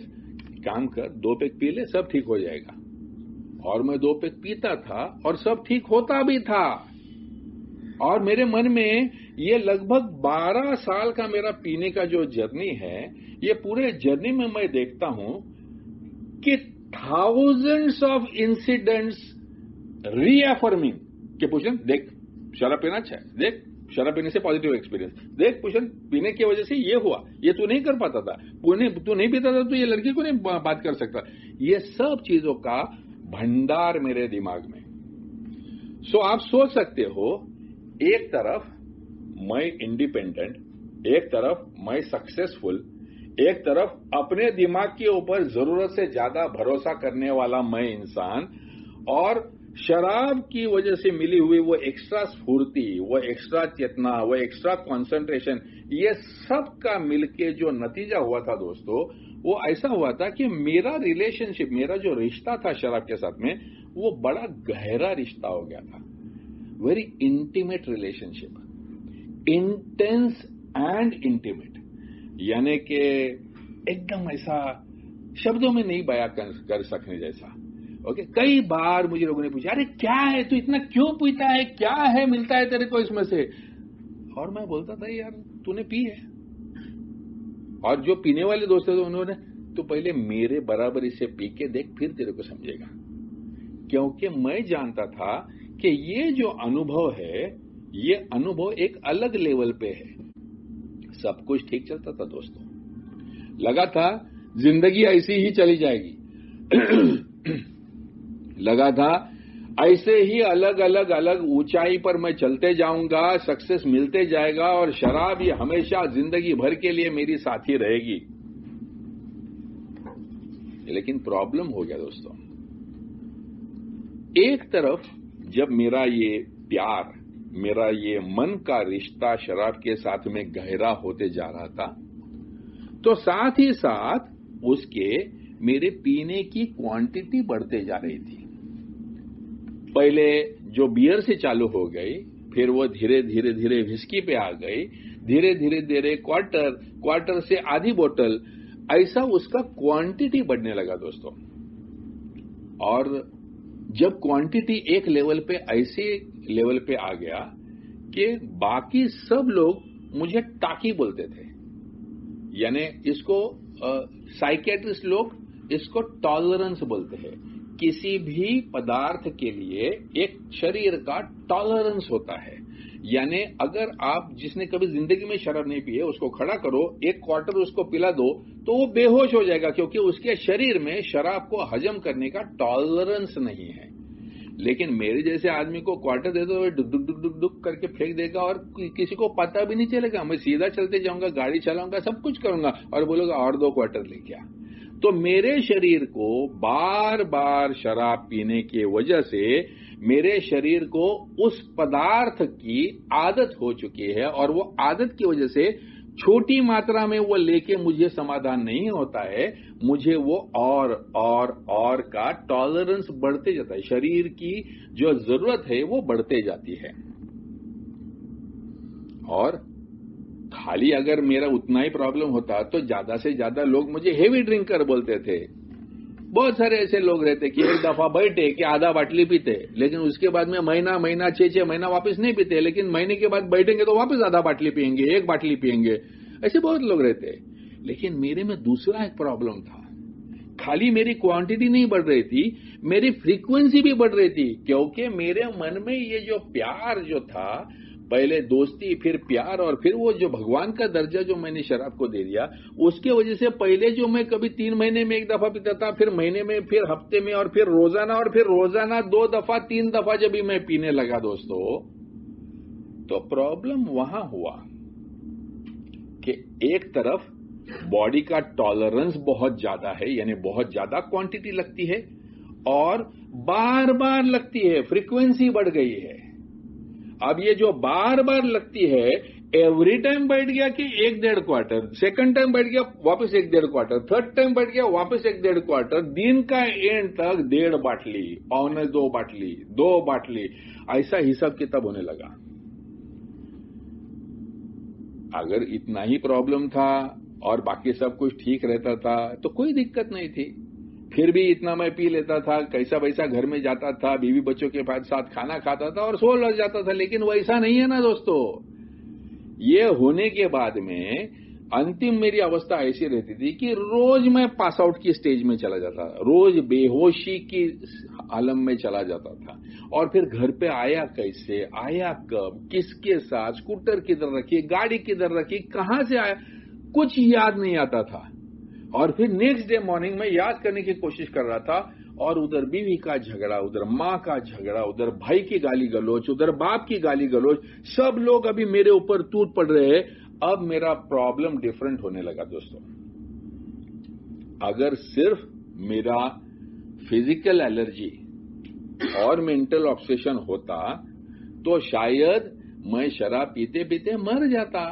काम कर, 2 पैक पी ले, सब ठीक हो जाएगा। और मैं 2 पैक पीता था और सब ठीक होता भी था। और मेरे मन में ये लगभग 12 साल का मेरा पीने का जो जर्नी है, ये पूरे जर्नी में मैं देखता हूं कि थाउजेंड्स ऑफ इंसिडेंट्स रीअफर्मिंग कि पूछन देख शराब पीना अच्छा है, देख शराब पीने से पॉजिटिव एक्सपीरियंस, देख पूछन पीने की वजह से ये हुआ, ये तू नहीं कर पाता था, तू नहीं पीता था तो ये लड़की को नहीं बात कर सकता। ये सब चीजों का भंडार मेरे दिमाग में। सो आप सोच सकते हो, एक तरफ मैं इंडिपेंडेंट, एक तरफ मैं सक्सेसफुल, एक तरफ अपने दिमाग के ऊपर जरूरत से ज्यादा भरोसा करने वाला मैं इंसान, और शराब की वजह से मिली हुई वो एक्स्ट्रा स्फूर्ति, वो एक्स्ट्रा चेतना, वो एक्स्ट्रा कंसंट्रेशन, ये सब का मिलके जो नतीजा हुआ था दोस्तों, वो ऐसा हुआ था कि मेरा रिलेशनशिप, मेरा जो रिश्ता था शराब के साथ में, वो बड़ा गहरा रिश्ता हो गया था। Very intimate relationship, intense and intimate, यानी कि एकदम ऐसा शब्दों में नहीं बयां कर सकने जैसा। ओके, कई बार मुझे लोगों ने पूछा, अरे क्या है तू इतना क्यों पीता है, क्या है मिलता है तेरे को इसमें से? और मैं बोलता था, यार तूने पी है, और जो पीने वाले दोस्त थे तो उन्होंने, तो पहले मेरे बराबर इसे पी के देख, फिर तेरे को समझेगा। क्योंकि मैं जानता था कि ये जो अनुभव है, ये अनुभव एक अलग लेवल पे है। सब कुछ ठीक चलता था दोस्तों, लगा था जिंदगी ऐसी ही चली जाएगी। लगा था ऐसे ही अलग अलग अलग ऊंचाई पर मैं चलते जाऊंगा, सक्सेस मिलते जाएगा और शराब ये हमेशा जिंदगी भर के लिए मेरी साथी रहेगी। लेकिन प्रॉब्लम हो गया दोस्तों, एक तरफ जब मेरा ये प्यार, मेरा ये मन का रिश्ता शराब के साथ में गहरा होते जा रहा था, तो साथ ही साथ उसके मेरे पीने की क्वांटिटी बढ़ते जा रही थी। पहले जो बियर से चालू हो गई, फिर वो धीरे धीरे धीरे विस्की पे आ गई, धीरे धीरे धीरे क्वार्टर से आधी बोतल, ऐसा उसका क्वांटिटी बढ़ने लगा दोस्तों। और जब क्वांटिटी एक लेवल पे, ऐसे लेवल पे आ गया कि बाकी सब लोग मुझे टाकी बोलते थे, यानी इसको साइकियाट्रिस्ट लोग इसको टॉलरेंस बोलते हैं। किसी भी पदार्थ के लिए एक शरीर का टॉलरेंस होता है, यानी अगर आप, जिसने कभी जिंदगी में शराब नहीं पी है, उसको खड़ा करो, एक क्वार्टर उसको पिला दो तो वो बेहोश हो जाएगा, क्योंकि उसके शरीर में शराब को हजम करने का टॉलरेंस नहीं है। लेकिन मेरे जैसे आदमी को क्वार्टर दे दो, डुक डुक डुक डुक डुक करके फेंक देगा और किसी को पता भी नहीं चलेगा। मैं सीधा चलते जाऊंगा, गाड़ी चलाऊंगा, सब कुछ करूंगा और बोलूंगा और 2 क्वार्टर लेके आ। तो मेरे शरीर को बार बार शराब पीने की वजह से मेरे शरीर को उस पदार्थ की आदत हो चुकी है, और वो आदत की वजह से छोटी मात्रा में वो लेके मुझे समाधान नहीं होता है, मुझे वो और का टॉलरेंस बढ़ते जाता है। शरीर की जो जरूरत है वो बढ़ते जाती है। और खाली अगर मेरा उतना ही प्रॉब्लम होता तो ज्यादा से ज्यादा लोग मुझे हेवी ड्रिंकर बोलते थे। बहुत सारे ऐसे लोग रहते कि एक दफा बैठे कि आधा बाटली पीते, लेकिन उसके बाद में महीना 6 महीना वापस नहीं पीते, लेकिन महीने के बाद बैठेंगे तो वापस आधा बाटली पियेंगे, 1 बाटली पियेंगे। ऐसे बहुत लोग रहते। लेकिन मेरे में दूसरा एक प्रॉब्लम था, खाली मेरी क्वांटिटी नहीं बढ़ रही थी, मेरी फ्रीक्वेंसी भी बढ़ रही थी। क्योंकि मेरे मन में ये जो प्यार जो था, पहले दोस्ती, फिर प्यार, और फिर वो जो भगवान का दर्जा जो मैंने शराब को दे दिया, उसके वजह से पहले जो मैं कभी 3 महीने में 1 दफा पीता था, फिर महीने में, फिर हफ्ते में, और फिर रोजाना 2 दफा 3 दफा जब भी मैं पीने लगा दोस्तों, तो प्रॉब्लम वहां हुआ कि एक तरफ बॉडी का टॉलरेंस बहुत ज्यादा है, यानी बहुत ज्यादा क्वांटिटी लगती है और बार बार लगती है, फ्रीक्वेंसी बढ़ गई है। अब ये जो बार बार लगती है, एवरी टाइम बैठ गया कि 1-1.5 क्वार्टर, सेकंड टाइम बैठ गया वापस 1-1.5 क्वार्टर, थर्ड टाइम बैठ गया वापस 1-1.5 क्वार्टर, दिन का एंड तक 1.5 बाटली, 2 बाटली, 2 बाटली, ऐसा हिसाब किताब होने लगा। अगर इतना ही प्रॉब्लम था और बाकी सब कुछ ठीक रहता था तो कोई दिक्कत नहीं थी, फिर भी इतना मैं पी लेता था, कैसा वैसा घर में जाता था, बीवी बच्चों के साथ खाना खाता था और सो लग जाता था। लेकिन वैसा नहीं है ना दोस्तों। ये होने के बाद में अंतिम मेरी अवस्था ऐसी रहती थी कि रोज मैं पास आउट की स्टेज में चला जाता, रोज बेहोशी की आलम में चला जाता था। और फिर घर पे आया कैसे, आया कब, किसके साथ, स्कूटर किधर रखी, गाड़ी किधर रखी, कहां से आया, कुछ याद नहीं आता था। और फिर नेक्स्ट डे मॉर्निंग में याद करने की कोशिश कर रहा था, और उधर बीवी का झगड़ा, उधर माँ का झगड़ा, उधर भाई की गाली गलौज, उधर बाप की गाली गलौज, सब लोग अभी मेरे ऊपर टूट पड़ रहे हैं। अब मेरा प्रॉब्लम डिफरेंट होने लगा दोस्तों। अगर सिर्फ मेरा फिजिकल एलर्जी और मेंटल ऑब्सेशन होता तो शायद मैं शराब पीते पीते मर जाता,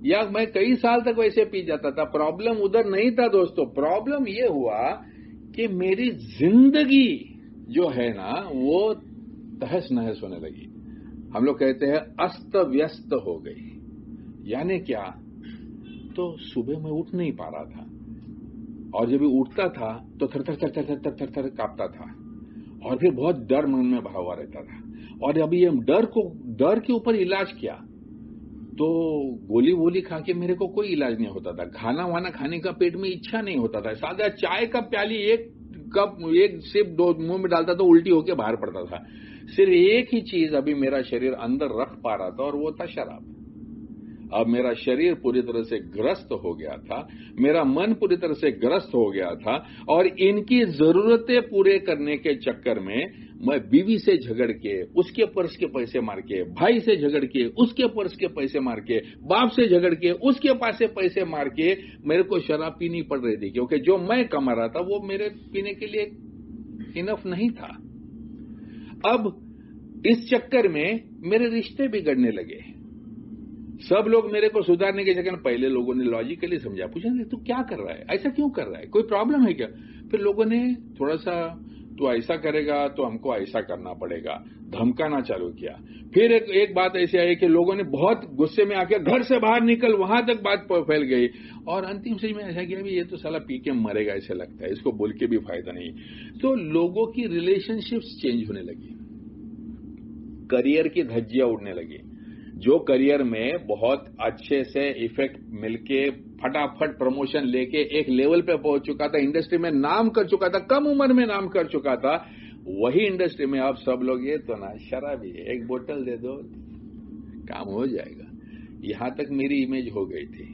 या मैं कई साल तक वैसे पी जाता था। प्रॉब्लम उधर नहीं था दोस्तों। प्रॉब्लम ये हुआ कि मेरी जिंदगी जो है ना वो तहस नहस होने लगी। हम लोग कहते हैं अस्त व्यस्त हो गई। यानी क्या, तो सुबह मैं उठ नहीं पा रहा था, और जब भी उठता था तो थर थर थर थर थर थर थर कांपता था, और फिर बहुत डर मन में भरा हुआ रहता था। और अभी ये डर के ऊपर इलाज किया, तो गोली वोली खा के मेरे को कोई इलाज नहीं होता था, खाना वाना खाने का पेट में इच्छा नहीं होता था, सादा चाय का प्याली एक कप एक सिप दो मुंह में डालता तो उल्टी होके बाहर पड़ता था। सिर्फ एक ही चीज अभी मेरा शरीर अंदर रख पा रहा था और वो था शराब। अब मेरा शरीर पूरी तरह से ग्रस्त हो गया था, मेरा मन पूरी तरह से ग्रस्त हो गया था, और इनकी जरूरतें पूरे करने के चक्कर में मैं बीवी से झगड़ के उसके पर्स के पैसे मार के, भाई से झगड़ के उसके पर्स के पैसे मार के, बाप से झगड़ के उसके पास से पैसे मार के मेरे को शराब पीनी पड़ रही थी, क्योंकि जो मैं कमा रहा था वो मेरे पीने के लिए इनफ नहीं था। अब इस चक्कर में मेरे रिश्ते बिगड़ने लगे। सब लोग मेरे को सुधारने के चक्कर में, पहले लोगों ने लॉजिकली समझा, पूछा तू क्या कर रहा है, ऐसा क्यों कर रहा है, कोई प्रॉब्लम है क्या? फिर लोगों ने थोड़ा सा, तू ऐसा करेगा तो हमको ऐसा करना पड़ेगा, धमकाना चालू किया। फिर एक बात ऐसी आई कि लोगों ने बहुत गुस्से में आके घर से बाहर निकल, वहां तक बात फैल गई, और अंतिम स्टेज में ऐसा किया भी ये तो साला पी के मरेगा ऐसे लगता है, इसको बोल के भी फायदा नहीं। तो लोगों की रिलेशनशिप्स चेंज होने लगी, करियर की धज्जियां उड़ने लगी। जो करियर में बहुत अच्छे से इफेक्ट मिलके फटाफट प्रमोशन लेके एक लेवल पे पहुंच चुका था, इंडस्ट्री में नाम कर चुका था, कम उम्र में नाम कर चुका था, वही इंडस्ट्री में अब सब लोग ये तो ना शराबी है, एक बोतल दे दो काम हो जाएगा, यहां तक मेरी इमेज हो गई थी।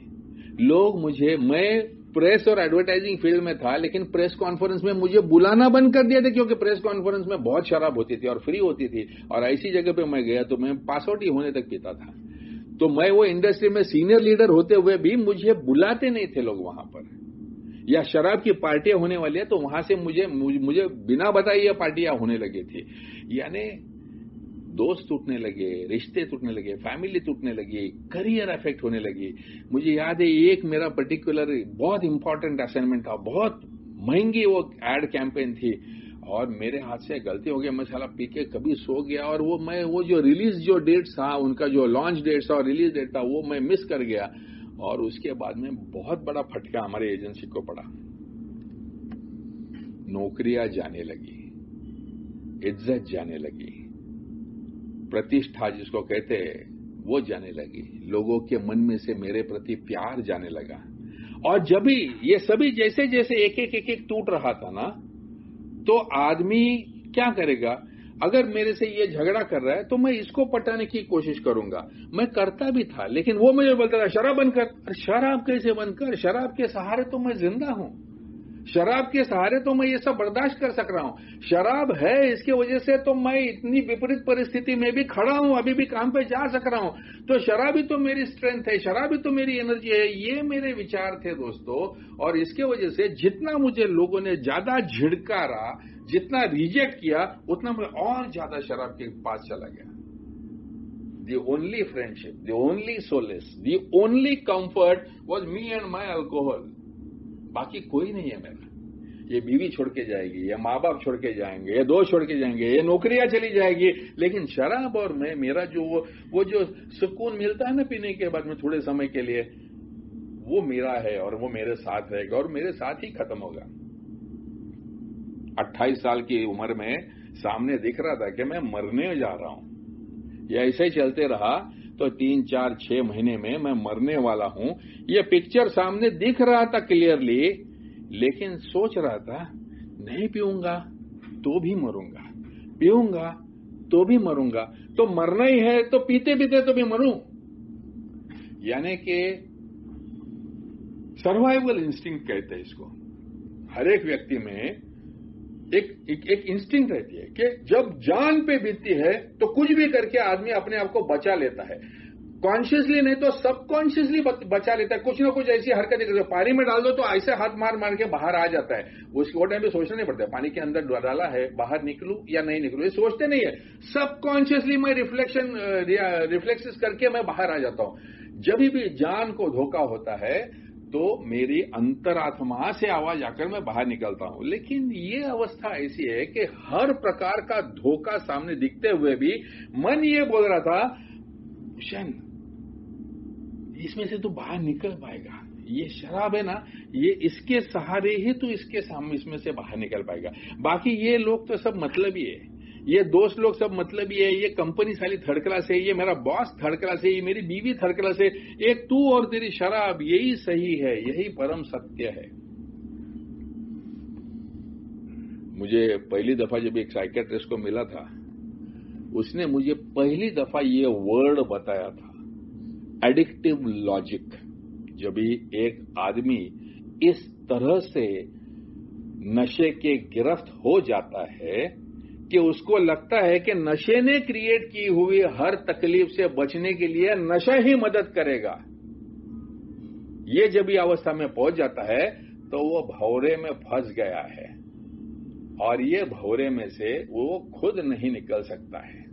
लोग मुझे, मैं प्रेस और एडवर्टाइजिंग फील्ड में था, लेकिन प्रेस कॉन्फ्रेंस में मुझे बुलाना बंद कर दिया था, क्योंकि प्रेस कॉन्फ्रेंस में बहुत शराब होती थी और फ्री होती थी, और ऐसी जगह पे मैं गया तो मैं पास आउट ही होने तक पीता था। तो मैं वो इंडस्ट्री में सीनियर लीडर होते हुए भी मुझे बुलाते नहीं थे लोग वहां पर, या शराब की पार्टियां होने वाली है तो वहां से मुझे बिना बताए ये पार्टियां होने लगी थी। यानी दोस्त टूटने लगे, रिश्ते टूटने लगे, फैमिली टूटने लगी, करियर अफेक्ट होने लगी। मुझे याद है एक मेरा पर्टिकुलर बहुत इंपॉर्टेंट असाइनमेंट था, बहुत महंगी वो एड कैंपेन थी, और मेरे हाथ से गलती हो गया, मैं साला पी के कभी सो गया, और वो जो रिलीज जो डेट था, उनका जो लॉन्च डेट था और रिलीज डेट था, वो मैं मिस कर गया, और उसके बाद में बहुत बड़ा फटका हमारे एजेंसी को पड़ा। नौकरियां जाने लगी, इज्जत जाने लगी, प्रतिष्ठा जिसको कहते हैं वो जाने लगी, लोगों के मन में से मेरे प्रति प्यार जाने लगा। और जब भी ये सभी जैसे जैसे एक एक टूट रहा था ना, तो आदमी क्या करेगा, अगर मेरे से ये झगड़ा कर रहा है तो मैं इसको पटाने की कोशिश करूंगा। मैं करता भी था, लेकिन वो मुझे बोलता था शराब बंद कर। अरे शराब कैसे बंद कर, शराब के सहारे तो मैं जिंदा हूं, शराब के सहारे तो मैं ये सब बर्दाश्त कर सक रहा हूं, शराब है इसके वजह से तो मैं इतनी विपरीत परिस्थिति में भी खड़ा हूं, अभी भी काम पे जा सक रहा हूं, तो शराब ही तो मेरी स्ट्रेंथ है, शराब ही तो मेरी एनर्जी है। ये मेरे विचार थे दोस्तों, और इसके वजह से जितना मुझे लोगों ने ज्यादा झिड़कारा, जितना रिजेक्ट किया, उतना मैं और ज्यादा शराब के पास चला गया। The only friendship, the only solace, the only comfort was me and my alcohol. बाकी कोई नहीं है मेरा। ये बीवी छोड़ के जाएगी, ये माँ बाप छोड़ के जाएंगे, ये दोस्त छोड़ के जाएंगे, ये नौकरियां चली जाएगी, लेकिन शराब और मैं, मेरा जो वो जो सुकून मिलता है ना पीने के बाद में थोड़े समय के लिए, वो मेरा है और वो मेरे साथ रहेगा और मेरे साथ ही खत्म होगा। 28 साल की उम्र में सामने दिख रहा था कि मैं मरने जा रहा हूं। ये ऐसे ही चलते रहा तो 3, 4, 6 महीने में मैं मरने वाला हूं। ये पिक्चर सामने दिख रहा था क्लियरली, लेकिन सोच रहा था नहीं पीऊंगा तो भी मरूंगा, पीऊंगा तो भी मरूंगा, तो मरना ही है तो पीते पीते तो भी मरूं। यानी कि सर्वाइवल इंस्टिंक्ट कहते हैं इसको। हर एक व्यक्ति में एक इंस्टिंक्ट रहती है कि जब जान पे बीतती है तो कुछ भी करके आदमी अपने आप को बचा लेता है, कॉन्शियसली नहीं तो सबकॉन्शियसली बचा लेता है। कुछ ना कुछ ऐसी हरकत करते, पानी में डाल दो तो ऐसे हाथ मार मार के बाहर आ जाता है, उसको टाइम पे सोचना नहीं पड़ता है पानी के अंदर डाला है, बाहर निकलूं या नहीं निकलूं, ये सोचते नहीं है। सबकॉन्शियसली मैं रिफ्लेक्सेस करके मैं बाहर आ जाता हूं। जब भी जान को धोखा होता है तो मेरी अंतरात्मा से आवाज आकर मैं बाहर निकलता हूं। लेकिन ये अवस्था ऐसी है कि हर प्रकार का धोखा सामने दिखते हुए भी मन ये बोल रहा था, भूषण इसमें से तू बाहर निकल पाएगा, ये शराब है ना, ये इसके सहारे ही तू इसमें से बाहर निकल पाएगा, बाकी ये लोग तो सब मतलबी है, ये दोस्त लोग सब मतलब ये है, ये कंपनी साली थर्ड क्लास है, ये मेरा बॉस थर्ड क्लास है, ये मेरी बीवी थर्ड क्लास है, एक तू और तेरी शराब, यही सही है, यही परम सत्य है। मुझे पहली दफा जब एक साइकियाट्रिस्ट को मिला था, उसने मुझे पहली दफा ये वर्ड बताया था, एडिक्टिव लॉजिक। जब भी एक आदमी इस तरह से नशे के गिरफ्त हो जाता है कि उसको लगता है कि नशे ने क्रिएट की हुई हर तकलीफ से बचने के लिए नशा ही मदद करेगा, ये जब ये अवस्था में पहुंच जाता है तो वो भंवरे में फंस गया है, और ये भंवरे में से वो खुद नहीं निकल सकता है,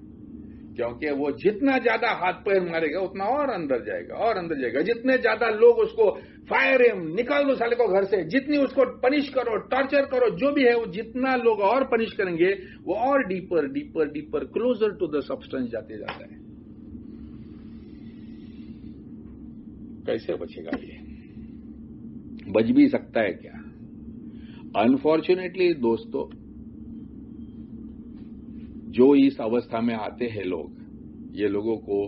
क्योंकि वो जितना ज्यादा हाथ पैर मारेगा उतना और अंदर जाएगा और अंदर जाएगा। जितने ज्यादा लोग उसको फायर हिम, निकाल दो साले को घर से, जितनी उसको पनिश करो, टॉर्चर करो, जो भी है, वो जितना लोग और पनिश करेंगे वो और deeper deeper deeper closer to the substance जाते जाता है। कैसे बचेगा ये? बच भी सकता है क्या? अनफॉर्चुनेटली दोस्तों, जो इस अवस्था में आते हैं लोग, ये लोगों को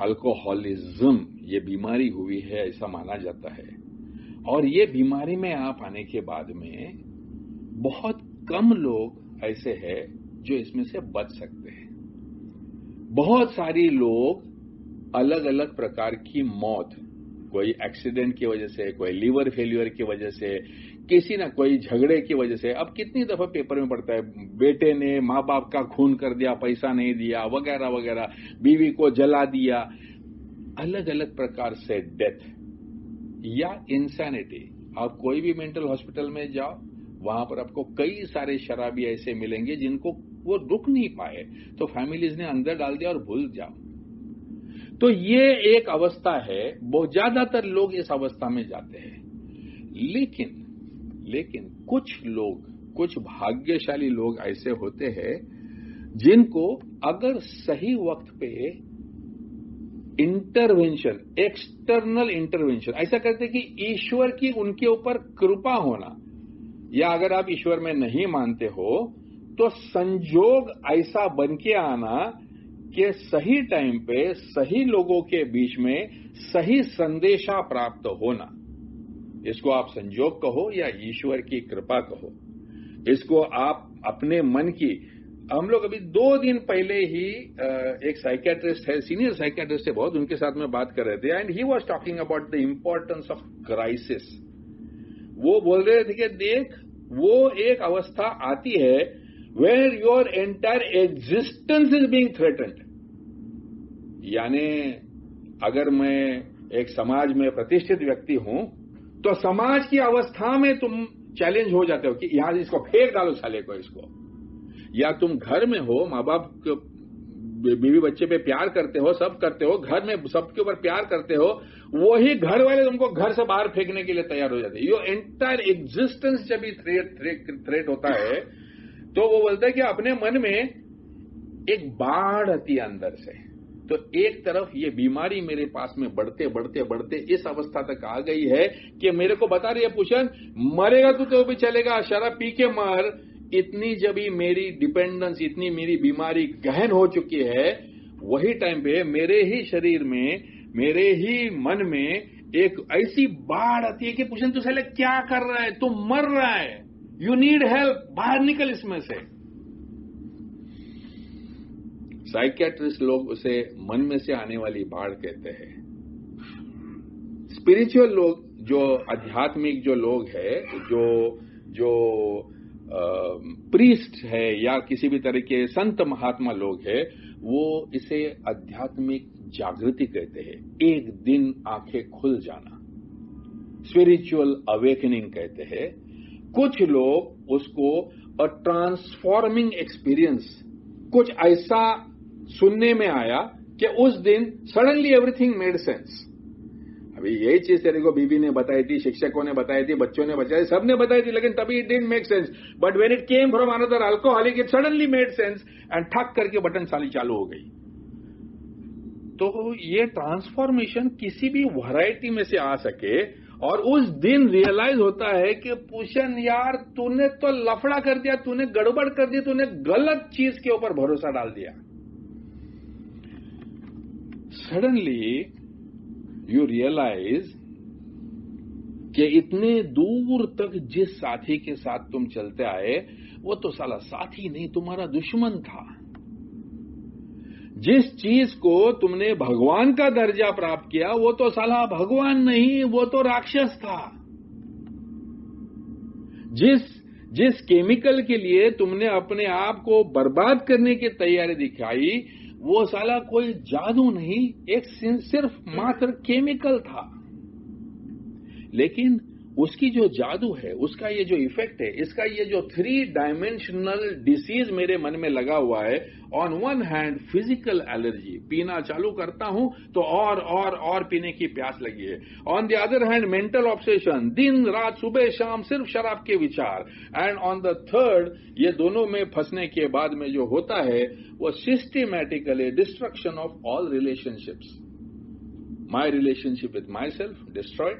अल्कोहलिज्म, ये बीमारी हुई है ऐसा माना जाता है, और ये बीमारी में आप आने के बाद में बहुत कम लोग ऐसे हैं जो इसमें से बच सकते हैं। बहुत सारी लोग अलग अलग प्रकार की मौत, कोई एक्सीडेंट की वजह से, कोई लीवर फेल्यूर की वजह से, किसी ना कोई झगड़े की वजह से, अब कितनी दफा पेपर में पड़ता है, बेटे ने मां बाप का खून कर दिया, पैसा नहीं दिया, वगैरह वगैरह, बीवी को जला दिया, अलग अलग प्रकार से डेथ या इंसैनिटी। आप कोई भी मेंटल हॉस्पिटल में जाओ, वहां पर आपको कई सारे शराबी ऐसे मिलेंगे जिनको वो रुक नहीं पाए, तो फैमिलीज ने अंदर डाल दिया और भूल जाओ। तो ये एक अवस्था है, बहुत ज्यादातर लोग इस अवस्था में जाते हैं। लेकिन कुछ लोग, कुछ भाग्यशाली लोग ऐसे होते हैं जिनको अगर सही वक्त पे इंटरवेंशन, एक्सटर्नल इंटरवेंशन, ऐसा करते कि ईश्वर की उनके ऊपर कृपा होना, या अगर आप ईश्वर में नहीं मानते हो तो संजोग ऐसा बन के आना कि सही टाइम पे सही लोगों के बीच में सही संदेशा प्राप्त होना, इसको आप संजोग कहो या ईश्वर की कृपा कहो, इसको आप अपने मन की। हम लोग अभी 2 दिन पहले ही एक साइकियाट्रिस्ट है, सीनियर साइकियाट्रिस्ट है बहुत, उनके साथ में बात कर रहे थे, and he was talking about the importance of crisis. वो बोल रहे थे कि देख, वो एक अवस्था आती है where your entire existence is being threatened. यानी अगर मैं एक समाज में प्रतिष्ठित व्यक्ति हूं तो समाज की अवस्था में तुम चैलेंज हो जाते हो कि यहां इसको फेंक डालो साले को, इसको। या तुम घर में हो, माँ बाप बीवी बच्चे पे प्यार करते हो, सब करते हो, घर में सबके ऊपर प्यार करते हो, वही घर वाले तुमको घर से बाहर फेंकने के लिए तैयार हो जाते हैं। योर एंटायर एग्जिस्टेंस जब भी थ्रेट होता है तो वो बोलता है कि अपने मन में एक बाढ़ आती है अंदर से। तो एक तरफ ये बीमारी मेरे पास में बढ़ते बढ़ते बढ़ते इस अवस्था तक आ गई है कि मेरे को बता रही है पूछन, मरेगा तो भी चलेगा, शराब पी के मर। इतनी जब ही मेरी डिपेंडेंस, इतनी मेरी बीमारी गहन हो चुकी है, वही टाइम पे मेरे ही शरीर में, मेरे ही मन में एक ऐसी बाढ़ आती है कि पूछन तू साले क्या कर रहा है, तू मर रहा है, यू नीड हेल्प, बाहर निकल इसमें से। साइकियाट्रिस्ट लोग उसे मन में से आने वाली बाढ़ कहते हैं। स्पिरिचुअल लोग, जो आध्यात्मिक जो लोग हैं, जो प्रीस्ट है या किसी भी तरह के संत महात्मा लोग हैं, वो इसे आध्यात्मिक जागृति कहते हैं, एक दिन आंखें खुल जाना, स्पिरिचुअल अवेकनिंग कहते हैं। कुछ लोग उसको अ ट्रांसफॉर्मिंग एक्सपीरियंस, कुछ ऐसा सुनने में आया कि उस दिन सडनली एवरीथिंग मेड सेंस। अभी यही चीज तेरे को बीबी ने बताई थी, शिक्षकों ने बताई थी, बच्चों ने बताई, सबने बताई थी, लेकिन तभी it didn't make sense, but when it came from another alcoholic it suddenly made sense and ठक करके बटन साली चालू हो गई। तो ये ट्रांसफॉर्मेशन किसी भी वैरायटी में से आ सके, और उस दिन रियलाइज होता है कि पूषण यार तूने तो लफड़ा कर दिया, तूने गड़बड़ कर दी, तूने गलत चीज के ऊपर भरोसा डाल दिया। सडनली यू रियलाइज कि इतने दूर तक जिस साथी के साथ तुम चलते आए वो तो साला साथी नहीं, तुम्हारा दुश्मन था। जिस चीज को तुमने भगवान का दर्जा प्राप्त किया वो तो साला भगवान नहीं, वो तो राक्षस था। जिस केमिकल के लिए तुमने अपने आप को बर्बाद करने की तैयारी दिखाई वो साला कोई जादू नहीं, एक सिर्फ मात्र केमिकल था। लेकिन उसकी जो जादू है, उसका ये जो इफेक्ट है, इसका ये जो 3 डायमेंशनल डिसीज मेरे मन में लगा हुआ है। On one hand physical allergy, पीना चालू करता हूं तो और पीने की प्यास लगी है। On the other hand mental obsession, दिन रात सुबह शाम सिर्फ शराब के विचार। एंड ऑन द थर्ड, ये दोनों में फंसने के बाद में जो होता है वो systematically destruction of all relationships. My relationship with my self destroyed,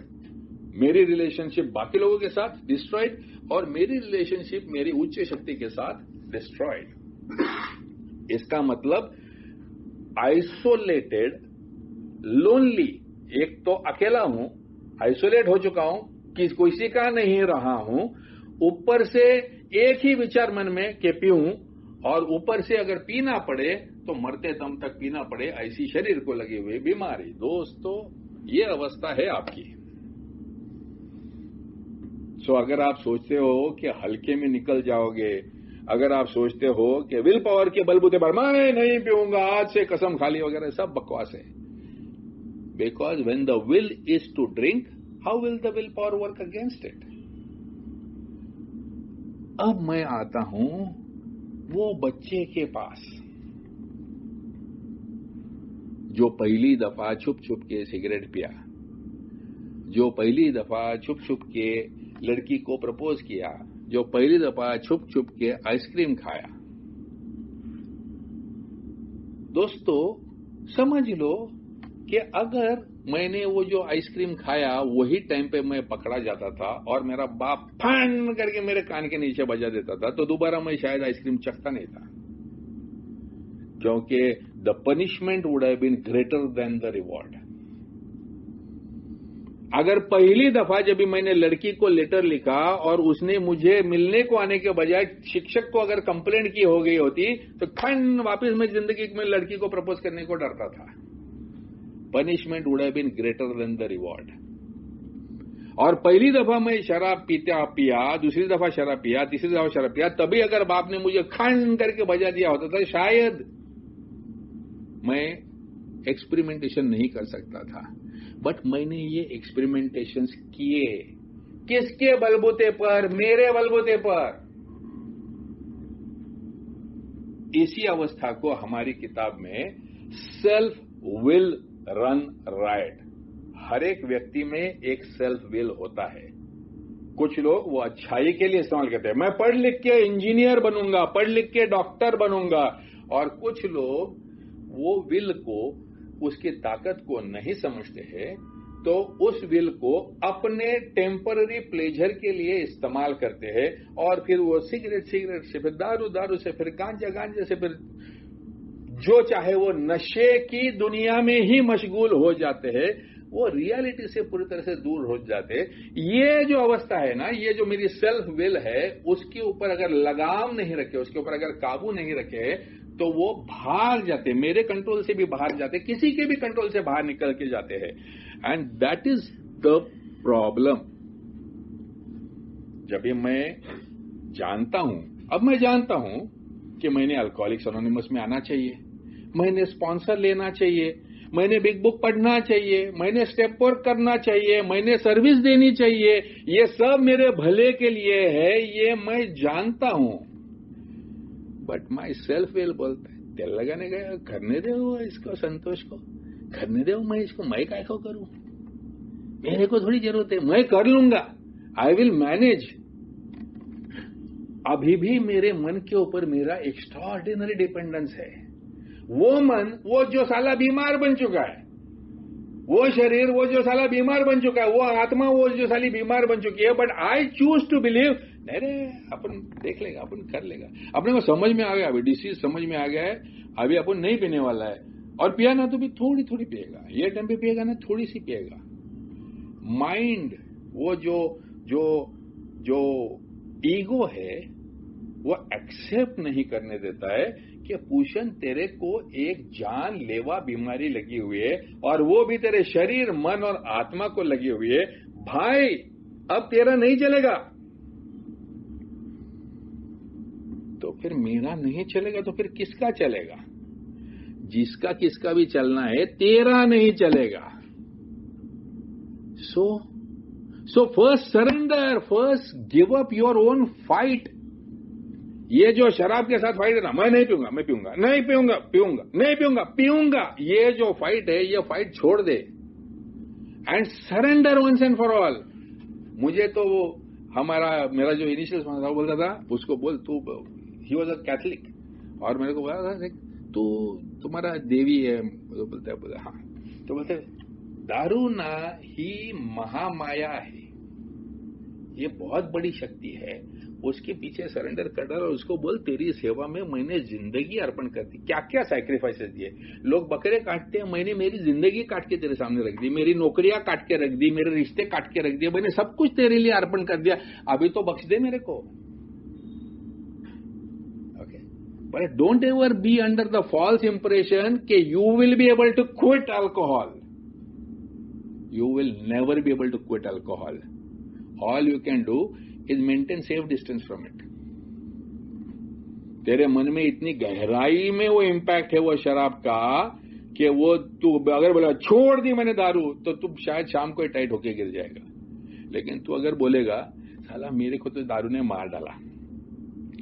मेरी रिलेशनशिप बाकी लोगों के साथ डिस्ट्रॉयड, और मेरी रिलेशनशिप मेरी उच्च शक्ति के साथ डिस्ट्रॉयड। इसका मतलब आइसोलेटेड, लोनली, एक तो अकेला हूं, आइसोलेट हो चुका हूं, किसी का नहीं रहा हूं, ऊपर से एक ही विचार मन में कि पीऊं, और ऊपर से अगर पीना पड़े तो मरते दम तक पीना पड़े, ऐसी शरीर को लगी हुई बीमारी। दोस्तों ये अवस्था है आपकी। सो अगर आप सोचते हो कि हल्के में निकल जाओगे, अगर आप सोचते हो कि विल पावर के बलबूते पर मैं नहीं पीऊंगा, आज से कसम खाली वगैरह, सब बकवास है। Because when the will is to drink, how will the will power work against it? अब मैं आता हूं वो बच्चे के पास जो पहली दफा छुप छुप के सिगरेट पिया, जो पहली दफा छुप छुप के लड़की को प्रपोज किया, जो पहली दफा छुप छुप के आइसक्रीम खाया। दोस्तों समझ लो कि अगर मैंने वो जो आइसक्रीम खाया वही टाइम पे मैं पकड़ा जाता था और मेरा बाप फन करके मेरे कान के नीचे बजा देता था, तो दोबारा मैं शायद आइसक्रीम चखता नहीं था, क्योंकि the punishment would have been greater than the reward. अगर पहली दफा जब भी मैंने लड़की को लेटर लिखा और उसने मुझे मिलने को आने के बजाय शिक्षक को अगर कंप्लेंट की हो गई होती तो खंड वापस मैं जिंदगी में लड़की को प्रपोज करने को डरता था। Punishment would have been greater than the reward. और पहली दफा मैं शराब पिया, दूसरी दफा शराब पिया, तीसरी दफा शराब पिया, तभी अगर बाप ने मुझे खंड करके बजा दिया होता था, शायद मैं एक्सपेरिमेंटेशन नहीं कर सकता था। बट मैंने ये एक्सपेरिमेंटेशन किए। किसके बलबूते पर? मेरे बलबूते पर। इसी अवस्था को हमारी किताब में सेल्फ विल रन राइट। हर एक व्यक्ति में एक सेल्फ विल होता है। कुछ लोग वो अच्छाई के लिए इस्तेमाल करते हैं, मैं पढ़ लिख के इंजीनियर बनूंगा, पढ़ लिख के डॉक्टर बनूंगा, और कुछ लोग वो विल को, उसकी ताकत को नहीं समझते हैं, तो उस विल को अपने टेम्पररी प्लेजर के लिए इस्तेमाल करते हैं, और फिर वो सिगरेट से, फिर दारू से, फिर गांजा से, फिर जो चाहे वो नशे की दुनिया में ही मशगूल हो जाते हैं। वो रियलिटी से पूरी तरह से दूर हो जाते हैं। ये जो अवस्था है ना, ये जो मेरी सेल्फ विल है, उसके ऊपर अगर लगाम नहीं रखे, उसके ऊपर अगर काबू नहीं रखे, तो वो भाग जाते, मेरे कंट्रोल से भी बाहर जाते, किसी के भी कंट्रोल से बाहर निकल के जाते हैं। And that is the problem. जब भी मैं जानता हूं, अब मैं जानता हूं कि मैंने अल्कोहलिक्स एनोनिमस में आना चाहिए, मैंने स्पॉन्सर लेना चाहिए, मैंने बिग बुक पढ़ना चाहिए, मैंने स्टेप वर्क करना चाहिए, मैंने सर्विस देनी चाहिए, ये सब मेरे भले के लिए है, ये मैं जानता हूं। बट माई सेल्फ विल बोलता है, तेल लगाने गया, करने दो इसको, संतोष को करने दो, मैं इसको मैं काय को करूं, मेरे को थोड़ी जरूरत है, मैं कर लूंगा, आई विल मैनेज। अभी भी मेरे मन के ऊपर मेरा एक्स्ट्राऑर्डिनरी डिपेंडेंस है। वो मन, वो जो साला बीमार बन चुका है, वो शरीर, वो जो साला बीमार बन चुका है, वो आत्मा, वो जो साली बीमार बन चुकी है, but I choose to believe, नहीं रे अपन देख लेगा, अपन कर लेगा, अपने को समझ में आ गया, अभी डिसीज समझ में आ गया है, अभी अपन नहीं पीने वाला है, और पिया ना तो भी थोड़ी थोड़ी पिएगा, ये टाइम पे पिएगा ना थोड़ी सी पिएगा। माइंड, वो जो ईगो है वो एक्सेप्ट नहीं करने देता है कि पूषण तेरे को एक जानलेवा बीमारी लगी हुई है, और वो भी तेरे शरीर, मन और आत्मा को लगी हुई है। भाई अब तेरा नहीं चलेगा, तो फिर मेरा नहीं चलेगा तो फिर किसका चलेगा? जिसका किसका भी चलना है, तेरा नहीं चलेगा। So first surrender, first give up your own fight. ये जो शराब के साथ फाइट है ना, मैं नहीं पीऊंगा, मैं पीऊंगा, नहीं पीऊंगा, पीऊंगा, नहीं पीऊंगा, पीऊंगा, ये जो फाइट है, ये फाइट छोड़ दे and surrender once and for all. मुझे तो वो मेरा जो इनिशियल स्पॉन्सर बोलता था, उसको बोल तू, ही वॉज अ कैथलिक, और मेरे को बोला था तू, तुम्हारा देवी है, तो बोलते हाँ, तो बोलते दारू ना ही महामाया है, ये बहुत बड़ी शक्ति है, उसके पीछे सरेंडर कर डाल और उसको बोल तेरी सेवा में मैंने जिंदगी अर्पण कर दी। क्या क्या सैक्रिफाइसेस दिए, लोग बकरे काटते हैं, मैंने मेरी जिंदगी काट के तेरे सामने रख दी, मेरी नौकरियां काट के रख दी, मेरे रिश्ते काट के रख दिए, मैंने सब कुछ तेरे लिए अर्पण कर दिया, अभी तो बख्श दे मेरे को। Okay, but don't ever be under the false impression कि you will be able to quit alcohol. You will never be able to quit alcohol. All you can do is maintain safe distance from it. तेरे मन में इतनी गहराई में वो impact है वो शराब का कि वो तू अगर बोला छोड़ दी मैंने दारू, तो तू शायद शाम को टाइट होके गिर जाएगा। लेकिन तू अगर बोलेगा साला मेरे को तो दारू ने मार डाला,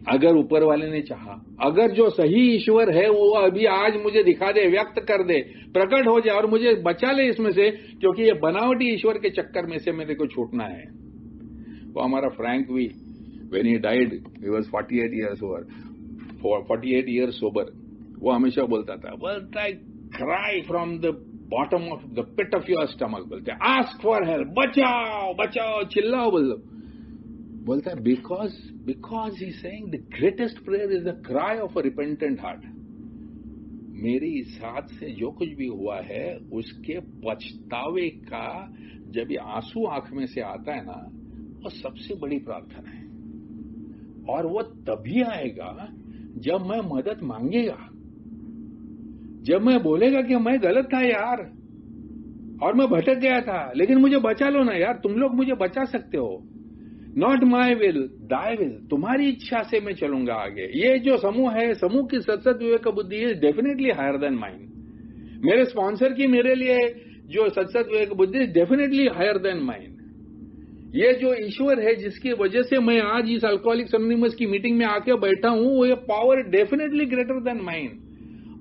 अगर ऊपर वाले ने चाहा, अगर जो सही ईश्वर है वो अभी आज मुझे दिखा दे, व्यक्त कर दे, प्रकट हो जाए और मुझे बचा ले इसमें से, क्योंकि ये बनावटी ईश्वर के चक्कर में से मेरे को छूटना है। वो हमारा फ्रैंक भी, when he died he was 48 years over, 48 years sober, वो हमेशा बोलता था, cry from the bottom of the pit of your stomach, बोलते आस्क फॉर हेल्प, बचाओ बचाओ, चिल्लाओ, बोलता है because he saying the greatest prayer is the cry of a repentant heart. मेरी साथ से जो कुछ भी हुआ है उसके पछतावे का जब ये आंसू आंख में से आता है ना, वो सबसे बड़ी प्रार्थना है, और वो तभी आएगा जब मैं मदद मांगेगा, जब मैं बोलेगा कि मैं गलत था यार और मैं भटक गया था, लेकिन मुझे बचा लो ना यार, तुम लोग मुझे बचा सकते हो। Not my will thy will, तुम्हारी इच्छा से मैं चलूंगा आगे। ये जो समूह है, समूह की सतसत विवेक बुद्धि is definitely higher than mine. मेरे स्पॉन्सर की मेरे लिए जो सतसत विवेक बुद्धि is definitely higher than mine. ये जो ईश्वर है जिसकी वजह से मैं आज इस अल्कोहलिक्स एनोनिमस की मीटिंग में आके बैठा हूं, वो ये power definitely greater than mine.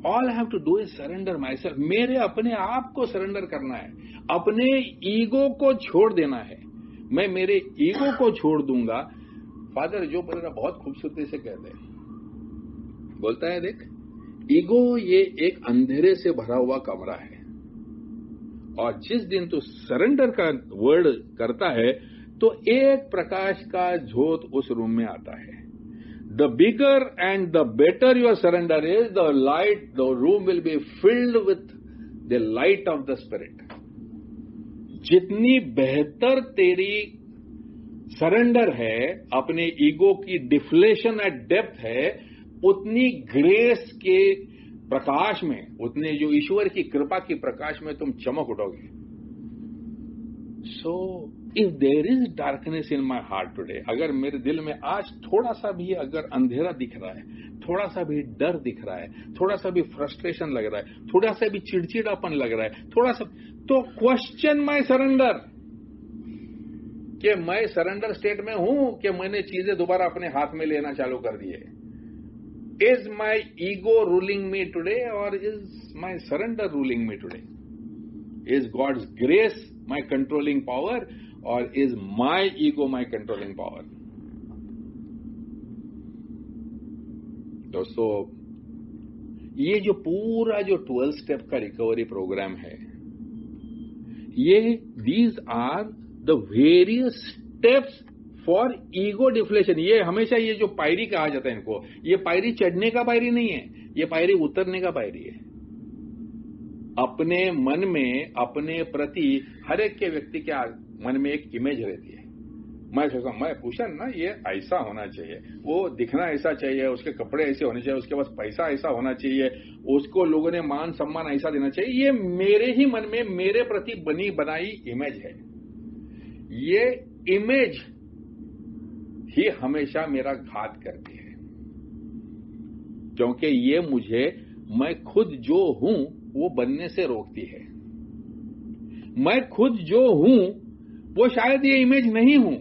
All I have to do is surrender myself. मेरे अपने आप को सरेंडर करना है, अपने ईगो को छोड़ देना है। मैं मेरे ईगो को छोड़ दूंगा। फादर जो बोलेगा बहुत खूबसूरती से कहते हैं, बोलता है देख, ईगो ये एक अंधेरे से भरा हुआ कमरा है, और जिस दिन तू सरेंडर का वर्ड करता है तो एक प्रकाश का झोत उस रूम में आता है। The bigger and the better your surrender is, the light, the room will be filled with the light of the spirit. जितनी बेहतर तेरी सरेंडर है, अपने ईगो की डिफ्लेशन एट डेप्थ है, उतनी ग्रेस के प्रकाश में, उतने जो ईश्वर की कृपा की प्रकाश में तुम चमक उठोगे। So if there is darkness in my heart today, अगर मेरे दिल में आज थोड़ा सा भी अगर अंधेरा दिख रहा है, थोड़ा सा भी डर दिख रहा है, थोड़ा सा भी फ्रस्ट्रेशन लग रहा है, थोड़ा सा भी चिड़चिड़ापन लग रहा है, थोड़ा सा, तो क्वेश्चन माई सरेंडर, कि मैं सरेंडर स्टेट में हूं कि मैंने चीजें दोबारा अपने हाथ में लेना चालू कर दिए। Is my ego ruling me today और is my surrender ruling me today? Is God's grace my controlling power और is my ego my controlling power? दोस्तों, ये जो पूरा जो 12 स्टेप का रिकवरी प्रोग्राम है, ये these are the various steps for ego deflation. ये हमेशा ये जो पायरी कहा जाता है इनको, ये पायरी चढ़ने का पायरी नहीं है, ये पायरी उतरने का पायरी है। अपने मन में अपने प्रति हर एक के व्यक्ति के मन में एक इमेज रहती है। मैं सोचता हूं, मैं पूछा ना, ये ऐसा होना चाहिए, वो दिखना ऐसा चाहिए, उसके कपड़े ऐसे होने चाहिए, उसके पास पैसा ऐसा होना चाहिए, उसको लोगों ने मान सम्मान ऐसा देना चाहिए। ये मेरे ही मन में मेरे प्रति बनी बनाई इमेज है। ये इमेज ही हमेशा मेरा घात करती है, क्योंकि ये मुझे मैं खुद जो हूं वो बनने से रोकती है। मैं खुद जो हूं वो शायद ये इमेज नहीं हूं,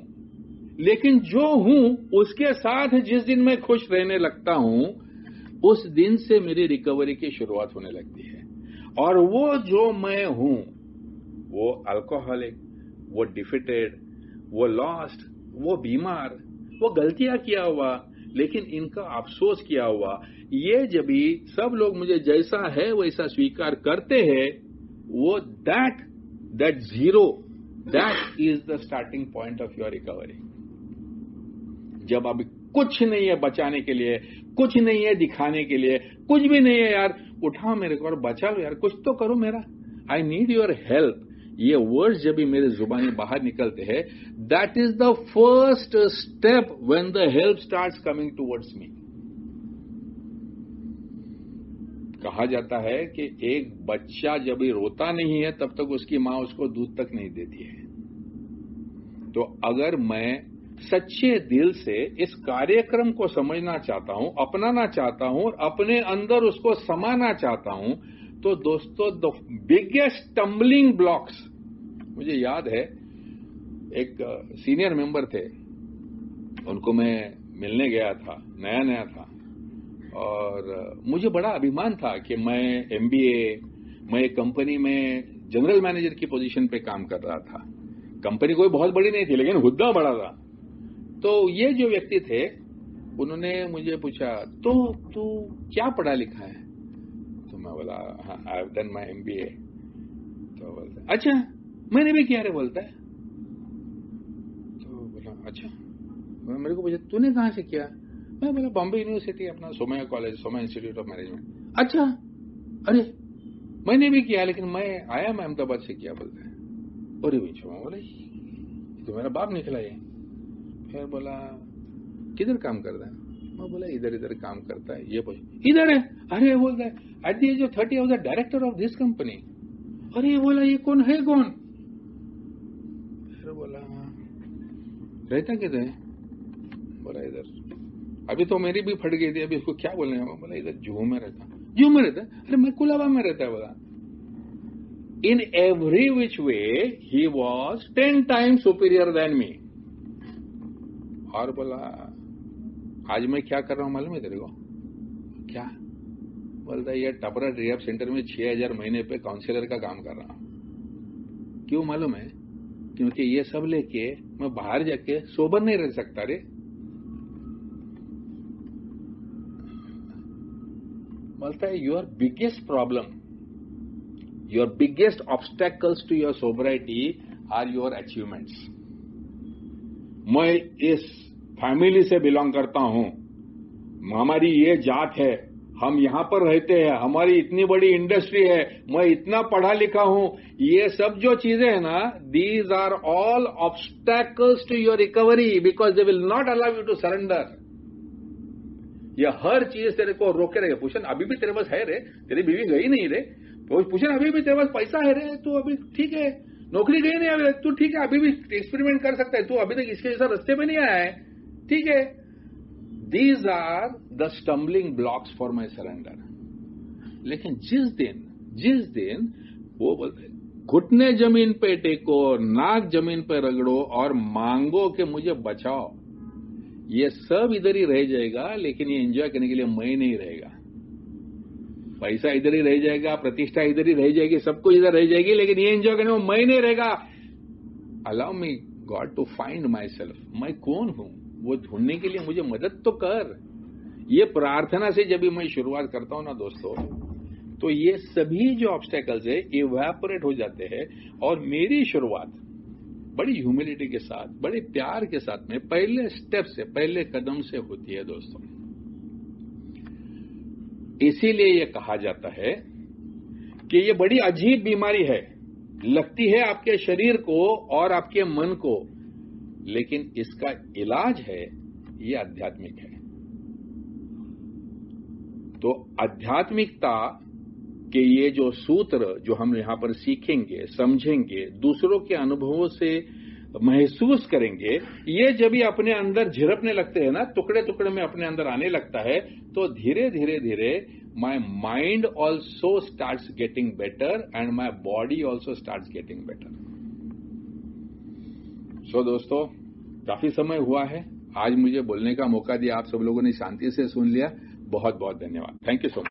लेकिन जो हूं उसके साथ जिस दिन मैं खुश रहने लगता हूं, उस दिन से मेरी रिकवरी की शुरुआत होने लगती है। और वो जो मैं हूं, वो अल्कोहलिक, वो डिफिटेड, वो लॉस्ट, वो बीमार, वो गलतियां किया हुआ, लेकिन इनका अफसोस किया हुआ, ये जब भी सब लोग मुझे जैसा है वैसा स्वीकार करते हैं, वो that zero, that is the starting point of your recovery. जब अभी कुछ नहीं है बचाने के लिए, कुछ नहीं है दिखाने के लिए, कुछ भी नहीं है, यार उठाओ मेरे को और बचाओ यार, कुछ तो करो मेरा, आई नीड योर हेल्प, ये वर्ड्स जब भी मेरे जुबानी बाहर निकलते हैं, that is the first step when the help starts coming towards me. कहा जाता है कि एक बच्चा जब भी रोता नहीं है तब तक उसकी मां उसको दूध तक नहीं देती है। तो अगर मैं सच्चे दिल से इस कार्यक्रम को समझना चाहता हूं, अपनाना चाहता हूं और अपने अंदर उसको समाना चाहता हूं, तो दोस्तों द बिगेस्ट स्टम्बलिंग ब्लॉक्स, मुझे याद है एक सीनियर मेंबर थे, उनको मैं मिलने गया था, नया नया था, और मुझे बड़ा अभिमान था कि मैं एमबीए, मैं एक कंपनी में जनरल मैनेजर की पोजीशन पे काम कर रहा था। कंपनी कोई बहुत बड़ी नहीं थी, लेकिन हुद्दा बड़ा था। तो ये जो व्यक्ति थे, उन्होंने मुझे पूछा, तो तू क्या पढ़ा लिखा है? तो मैं बोला, हाँ, I have done my MBA. तो बोलता, अच्छा मैंने भी किया रे, बोलता है। तो बोला, अच्छा। मेरे को पूछा, तूने कहां से किया? मैं बोला, बॉम्बे यूनिवर्सिटी, अपना Somaiya college, Somaiya institute of management. अच्छा, अरे मैंने भी किया, लेकिन मैं आया मैं अहमदाबाद से किया, बोलता है। और बोला, तो मेरा बाप निकला ये। फिर बोला, किधर काम करता है? मैं बोला, इधर इधर काम करता है। ये पूछ, इधर है? अरे बोलता है, at the age of 30 I was the director of this company. अरे बोला, ये कौन है? कौन? फिर बोला, रहता किधर है? बोला, इधर। अभी तो मेरी भी फट गई थी, अभी इसको क्या बोलने? बोला, इधर जुहू में रहता। जुहू में रहता? अरे मैं कुलाबा में रहता है। बोला, in every which way he was 10 times superior than me. और बोला, आज मैं क्या कर रहा हूं मालूम है तेरे को? क्या? बोलता है, ये टपरा रिहैब सेंटर में 6000 महीने पे काउंसलर का काम कर रहा हूं। क्यों मालूम है? क्योंकि ये सब लेके मैं बाहर जाके सोबर नहीं रह सकता रे। बोलता है, your biggest problem, your biggest obstacles to your sobriety are your achievements. मैं इस फैमिली से बिलोंग करता हूं, हमारी ये जात है, हम यहां पर रहते हैं, हमारी इतनी बड़ी इंडस्ट्री है, मैं इतना पढ़ा लिखा हूं, ये सब जो चीजें हैं ना, these are all obstacles to your recovery, because they will not allow you to surrender. ये हर चीज तेरे को रोके रहेगा। पूछन, अभी भी तेरे पास है रे? तेरी बीवी गई नहीं रे? पूछन, अभी भी तेरे पास पैसा है रे? तू अभी ठीक है, नौकरी गई नहीं अभी तू, ठीक है, अभी भी एक्सपेरिमेंट कर सकता है तू, अभी तक इसके जैसा रास्ते पे नहीं आया है, ठीक है। These are the stumbling blocks for my surrender. लेकिन जिस दिन वो बोलते, घुटने जमीन पे टेको, नाक जमीन पे रगड़ो और मांगो कि मुझे बचाओ, ये सब इधर ही रह जाएगा, लेकिन ये एंजॉय करने के लिए मैं नहीं रहेगा। पैसा इधर ही रह जाएगा, प्रतिष्ठा इधर ही रह जाएगी, सब कुछ इधर रह जाएगी, लेकिन ये एंजॉय करने में मैं नहीं रहेगा। Allow me God to find myself. मैं कौन हूं वो ढूंढने के लिए मुझे मदद तो कर। ये प्रार्थना से जब भी मैं शुरुआत करता हूं ना दोस्तों, तो ये सभी जो ऑब्स्टेकल्स है इवेपोरेट हो जाते हैं और मेरी शुरुआत बड़ी ह्यूमिलिटी के साथ, बड़े प्यार के साथ में पहले स्टेप से, पहले कदम से होती है दोस्तों। इसीलिए यह कहा जाता है कि ये बड़ी अजीब बीमारी है, लगती है आपके शरीर को और आपके मन को, लेकिन इसका इलाज है ये आध्यात्मिक है। तो आध्यात्मिकता के ये जो सूत्र जो हम यहां पर सीखेंगे, समझेंगे, दूसरों के अनुभवों से महसूस करेंगे, ये जब ये अपने अंदर झिरपने लगते हैं ना, टुकड़े टुकड़े में अपने अंदर आने लगता है, तो धीरे धीरे धीरे my mind also starts getting better and my body also starts getting better. So दोस्तों, काफी समय हुआ है, आज मुझे बोलने का मौका दिया, आप सब लोगों ने शांति से सुन लिया, बहुत बहुत धन्यवाद। Thank you so much.